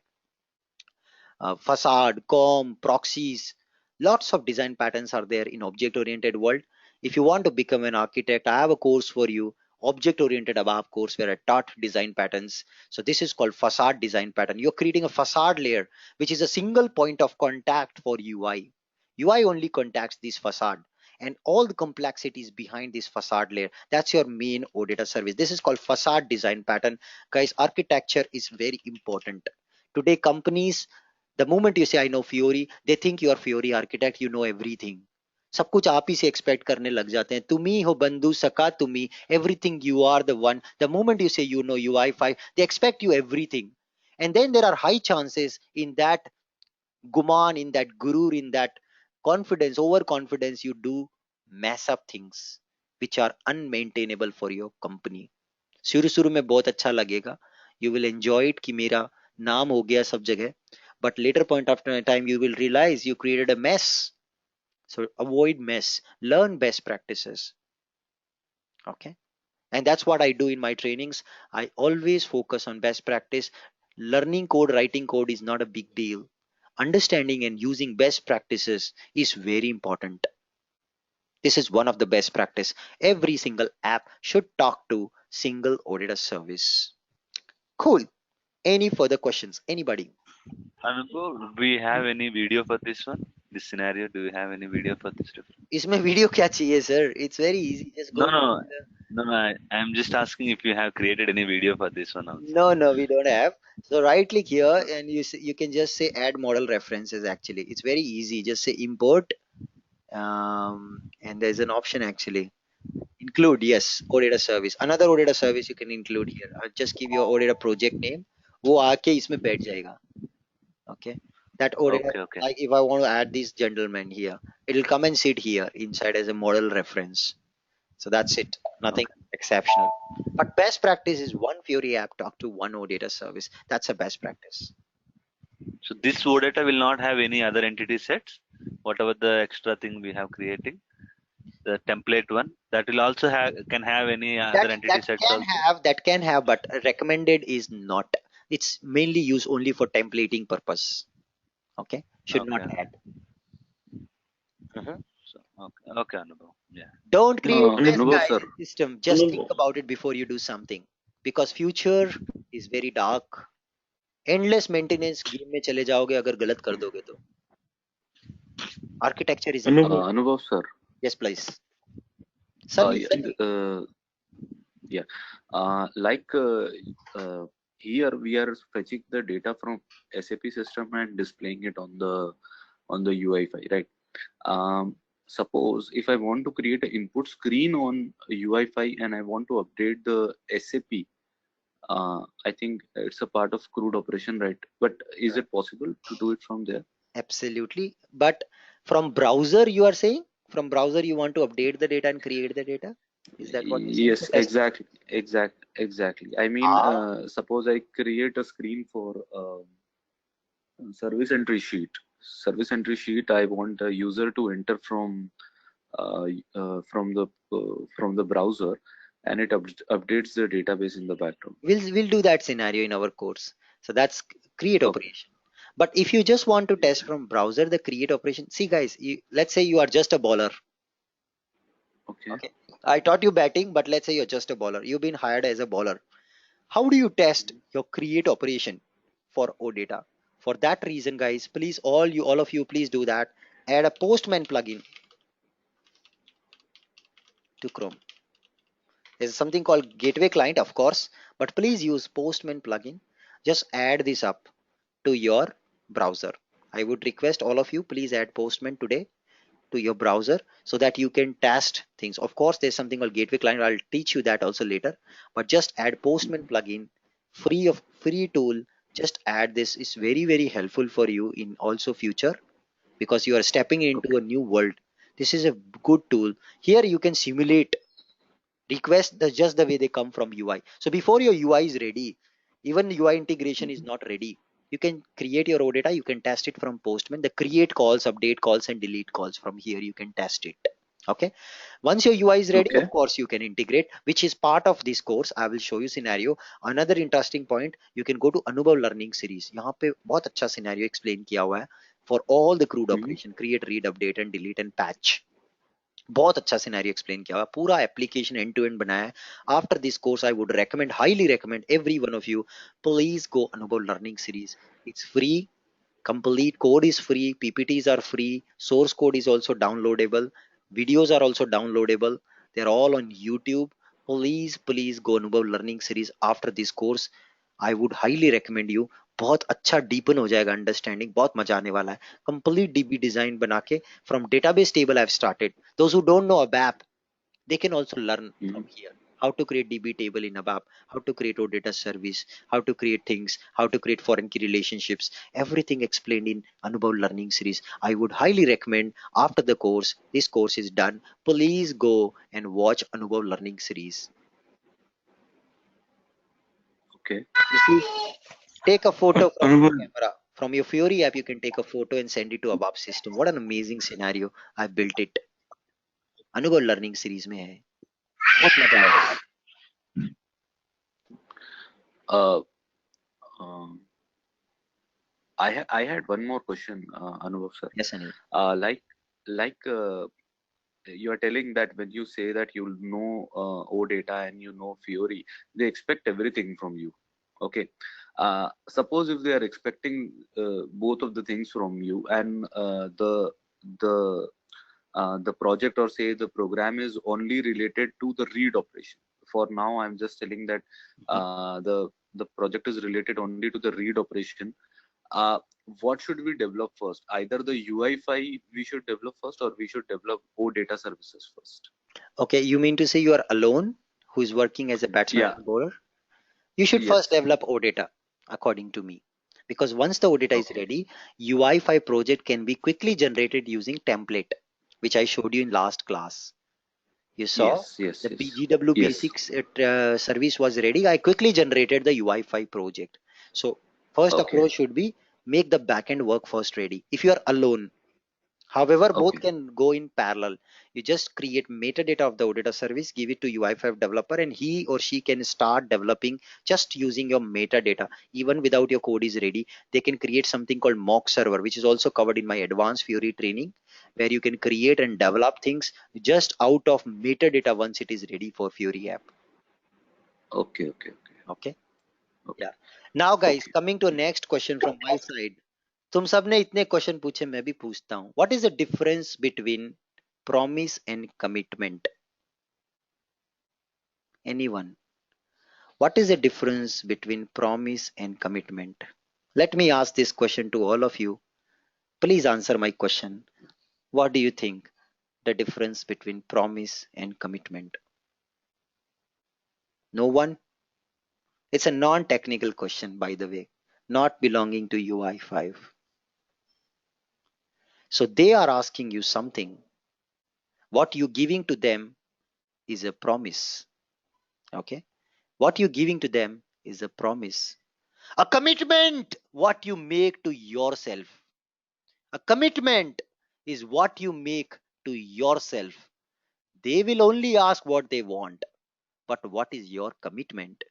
facade, com, proxies. Lots of design patterns are there in object-oriented world. If you want to become an architect, I have a course for you, object-oriented ABAP course, where I taught design patterns. So this is called facade design pattern. You're creating a facade layer, which is a single point of contact for UI. UI only contacts this facade and all the complexities behind this facade layer. That's your main OData service. This is called facade design pattern. Guys, architecture is very important. Today, companies, the moment you say I know Fiori, they think you are Fiori architect, you know everything. सब कुछ आप ही से expect करने लग जाते हैं. तुम ही हो बंधु सका तुम ही, everything you are the one. The moment you say you know UI5, they expect you everything. And then there are high chances in that guman, in that gurur, in that confidence, overconfidence, you do mess up things which are unmaintainable for your company. शुरू शुरू में बहुत अच्छा लगेगा, you will enjoy it कि मेरा नाम हो गया सब जगह, but later point of time you will realize you created a mess. So avoid mess, learn best practices. Okay, and that's what I do in my trainings. I always focus on best practice. Learning code, writing code is not a big deal. Understanding and using best practices is very important. This is one of the best practice. Every single app should talk to single auditor service. Cool. Any further questions? Anybody? Anubhav, do we have any video for this one? This scenario, do you have any video for this? इसमें video क्या चाहिए sir? It's very easy. Just go. No, I'm just asking if you have created any video for this one also. No, we don't have. So right click here and you can just say add model references. Actually, it's very easy. Just say import, and there's an option actually. Include, yes, OData service. Another OData service you can include here. I'll just give your OData project name. वो आके इसमें बैठ जाएगा. Okay. That OData, Okay. like if I want to add this gentleman here, it'll come and sit here inside as a model reference. So that's it. Nothing exceptional. But best practice is one Fiori app talk to one OData service. That's a best practice. So this OData will not have any other entity sets, whatever the extra thing we have creating. The template one that will also can have any other entity sets also. That can have, but recommended is not. It's mainly used only for templating purpose. Okay, should not add. So, okay, Anubhav. Yeah. Don't create this Anubhav, guys sir. system. Just Anubhav. think about it before you do something, because future is very dark. Endless maintenance game में चले जाओगे अगर गलत कर दोगे तो. Architecture is important. Anubhav sir. Yes, please. Sir, Here we are fetching the data from SAP system and displaying it on the UI5, right? Suppose if I want to create an input screen on UI5 and I want to update the SAP, I think it's a part of CRUD operation, right? But is it possible to do it from there? Absolutely. But from browser, you are saying from browser you want to update the data and create the data. Is that what you're saying? Yes, exactly. I mean, Ah, suppose I create a screen for service entry sheet. Service entry sheet. I want a user to enter uh, from the browser, and it updates the database in the background. we'll do that scenario in our course. So that's create Okay. operation. But if you just want to test from browser the create operation, see guys, let's say you are just a bowler. Okay. Okay. I taught you batting, but let's say you're just a bowler. You've been hired as a bowler. How do you test your create operation for OData? For that reason, guys, please all of you, please do that. Add a Postman plugin to Chrome. There's something called Gateway Client, of course, but please use Postman plugin. Just add this up to your browser. I would request all of you, please add Postman today to your browser so that you can test things. Of course, there's something called Gateway Client. I'll teach you that also later. But just add Postman plugin, free tool. Just add this. Is very helpful for you in also future because you are stepping into Okay. a new world. This is a good tool. Here you can simulate request the just the way they come from UI. So before your UI is ready, even UI integration is not ready, you can create your OData, you can test it from Postman. The create calls, update calls, and delete calls from here you can test it. Okay. Once your UI is ready, Okay. of course you can integrate, which is part of this course. I will show you scenario. Another interesting point, you can go to Anubhav learning series. यहाँ पे बहुत अच्छा scenario explain किया हुआ है for all the crude Mhm. operation, create, read, update and delete and patch. बहुत अच्छा scenario explain किया हुआ पूरा एप्लीकेशन एंड टू एंड बनाया है after this course I would recommend highly recommend every one of you please go Anubhav learning series it's free complete code is free, ppts are free, source code is also downloadable, videos are also downloadable, they're all on YouTube. Please go अनुभव learning series after this course. I would highly recommend you. बहुत अच्छा deepen हो जाएगा understanding, बहुत मजा आने वाला है. कंप्लीट डीबी डिजाइन बना के from database table I've started. Those who don't know ABAP, they can also learn from Mhm. here how to create DB table in ABAP, how to create OData service, how to create things, how to create foreign key relationships, everything explained in Anubhav learning series. I would highly recommend after the course, this course is done, please go and watch Anubhav learning series. Okay. You see, take a photo from your Anubhav, camera. From your Fury app, you can take a photo and send it to ABAP system. What an amazing scenario. I built it. Anubhav learning series में है. बहुत मजा आएगा. Uh, um, I had one more question, Anubhav sir. Yes, Anil. Like you are telling that when you say that you know OData and you know Fiori, they expect everything from you. Okay. Suppose if they are expecting both of the things from you, and the the project or say the program is only related to the read operation. For now, I'm just telling that Mhm. the project is related only to the read operation. uh, what should we develop first? Either the UI5 we should develop first, or we should develop OData services first. Okay, you mean to say you are alone who is working as a batsman Yeah. or bowler? You should first Yes. develop OData, according to me. Because once the OData is Okay. ready, UI5 project can be quickly generated using template, which I showed you in last class. You saw Yes. Yes. the Yes. BGW Yes. basics service was ready. I quickly generated the UI5 project. So first Okay. approach should be make the backend work first ready. If you are alone, however, both Okay. can go in parallel. You just create metadata of the OData service, give it to UI5 developer, and he or she can start developing just using your metadata. Even without your code is ready, they can create something called mock server, which is also covered in my advanced Fury training, where you can create and develop things just out of metadata once it is ready for Fury app. Okay. Okay. Okay. Okay. Okay. Yeah. Now, guys, Okay. coming to next question from my side. तुम सब ने इतने question पूछे, मैं भी पूछता हूँ. What is the difference between promise and commitment? Anyone? What is the difference between promise and commitment? Let me ask this question to all of you. Please answer my question. What do you think the difference between promise and commitment? No one? It's a non-technical question, by the way, not belonging to UI5. So they are asking you something. What you're giving to them is a promise. Okay? What you're giving to them is a promise. A commitment, what you make to yourself. A commitment is what you make to yourself. They will only ask what they want. But what is your commitment?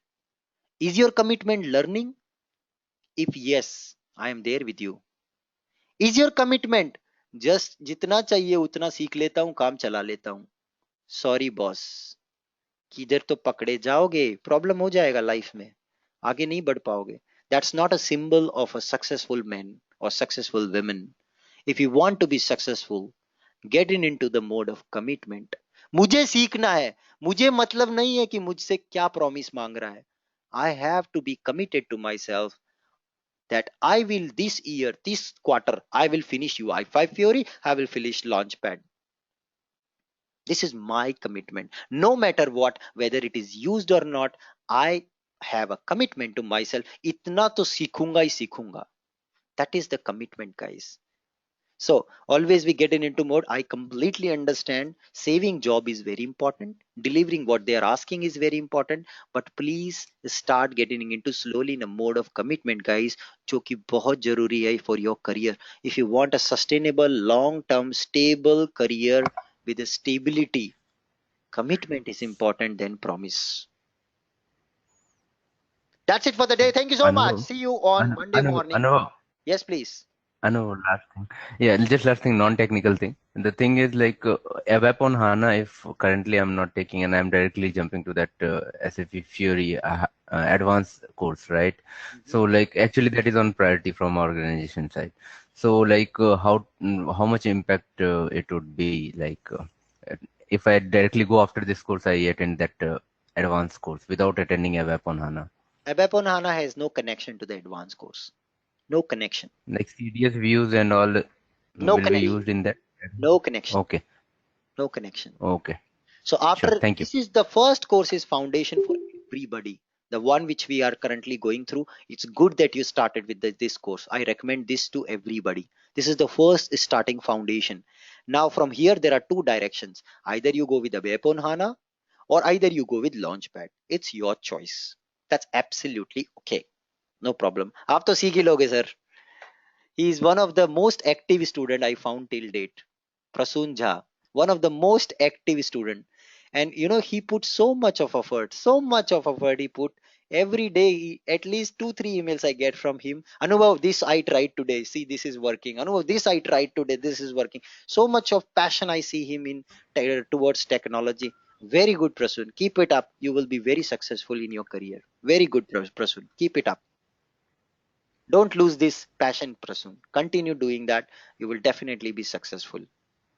Is your commitment learning? If yes, I am there with you. Is your commitment just जितना चाहिए उतना सीख लेता हूं, काम चला लेता हूं? सॉरी बॉस, किधर तो पकड़े जाओगे, प्रॉब्लम हो जाएगा लाइफ में, आगे नहीं बढ़ पाओगे. That's not a symbol of a successful man or successful women. If you want to be successful, get into the mode of commitment. मुझे सीखना है, मुझे मतलब नहीं है कि मुझसे क्या प्रॉमिस मांग रहा है. I have to be committed to myself that I will this year, this quarter, I will finish UI5 Fury, I will finish Launchpad. This is my commitment. No matter what, whether it is used or not, I have a commitment to myself. इतना तो सीखूंगा ही सीखूंगा. That is the commitment, guys. So always we get into mode. I completely understand saving job is very important. Delivering what they are asking is very important. But please start getting into slowly in a mode of commitment, guys, जो कि बहुत जरूरी है for your career. If you want a sustainable, long-term, stable career with a stability, commitment is important than promise. That's it for the day. Thank you so much. See you on Monday morning. Yes, please. I know, last thing. Yeah, just last thing, non-technical thing. The thing is like ABAP on HANA, if currently I'm not taking and I'm directly jumping to that SAP Fury advanced course, right? So like actually that is on priority from organization side. So like how much impact it would be like if I directly go after this course, I attend that advanced course without attending ABAP on HANA. ABAP on HANA has no connection to the advanced course. No connection. Like CDS views and all No will be connection. used in that? No connection. Okay. No connection. Okay. So after Sure, thank you. this is the first course is foundation for everybody. The one which we are currently going through. It's good that you started with this course. I recommend this to everybody. This is the first starting foundation. Now from here there are two directions. Either you go with the ABAP on HANA or either you go with Launchpad. It's your choice. That's absolutely okay. No problem. आप तो सीख ही लोगे sir. He is one of the most active student I found till date. Prasun Jha, one of the most active student. And you know, he put so much of effort, he put every day, at least 2-3 emails I get from him. Anubhav, this I tried today. See, this is working. Anubhav, this I tried today. This is working. So much of passion I see him in towards technology. Very good, Prasun. Keep it up. You will be very successful in your career. Very good, Prasun. Keep it up. Don't lose this passion, Prasun. Continue doing that. You will definitely be successful.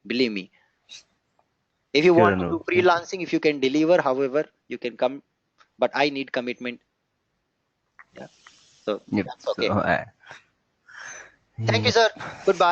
Believe me. If you Sure, want to do no. freelancing, if you can deliver, however, you can come. But I need commitment. Yeah. So Yep. that's okay. So, Thank you, yep. sir. Goodbye.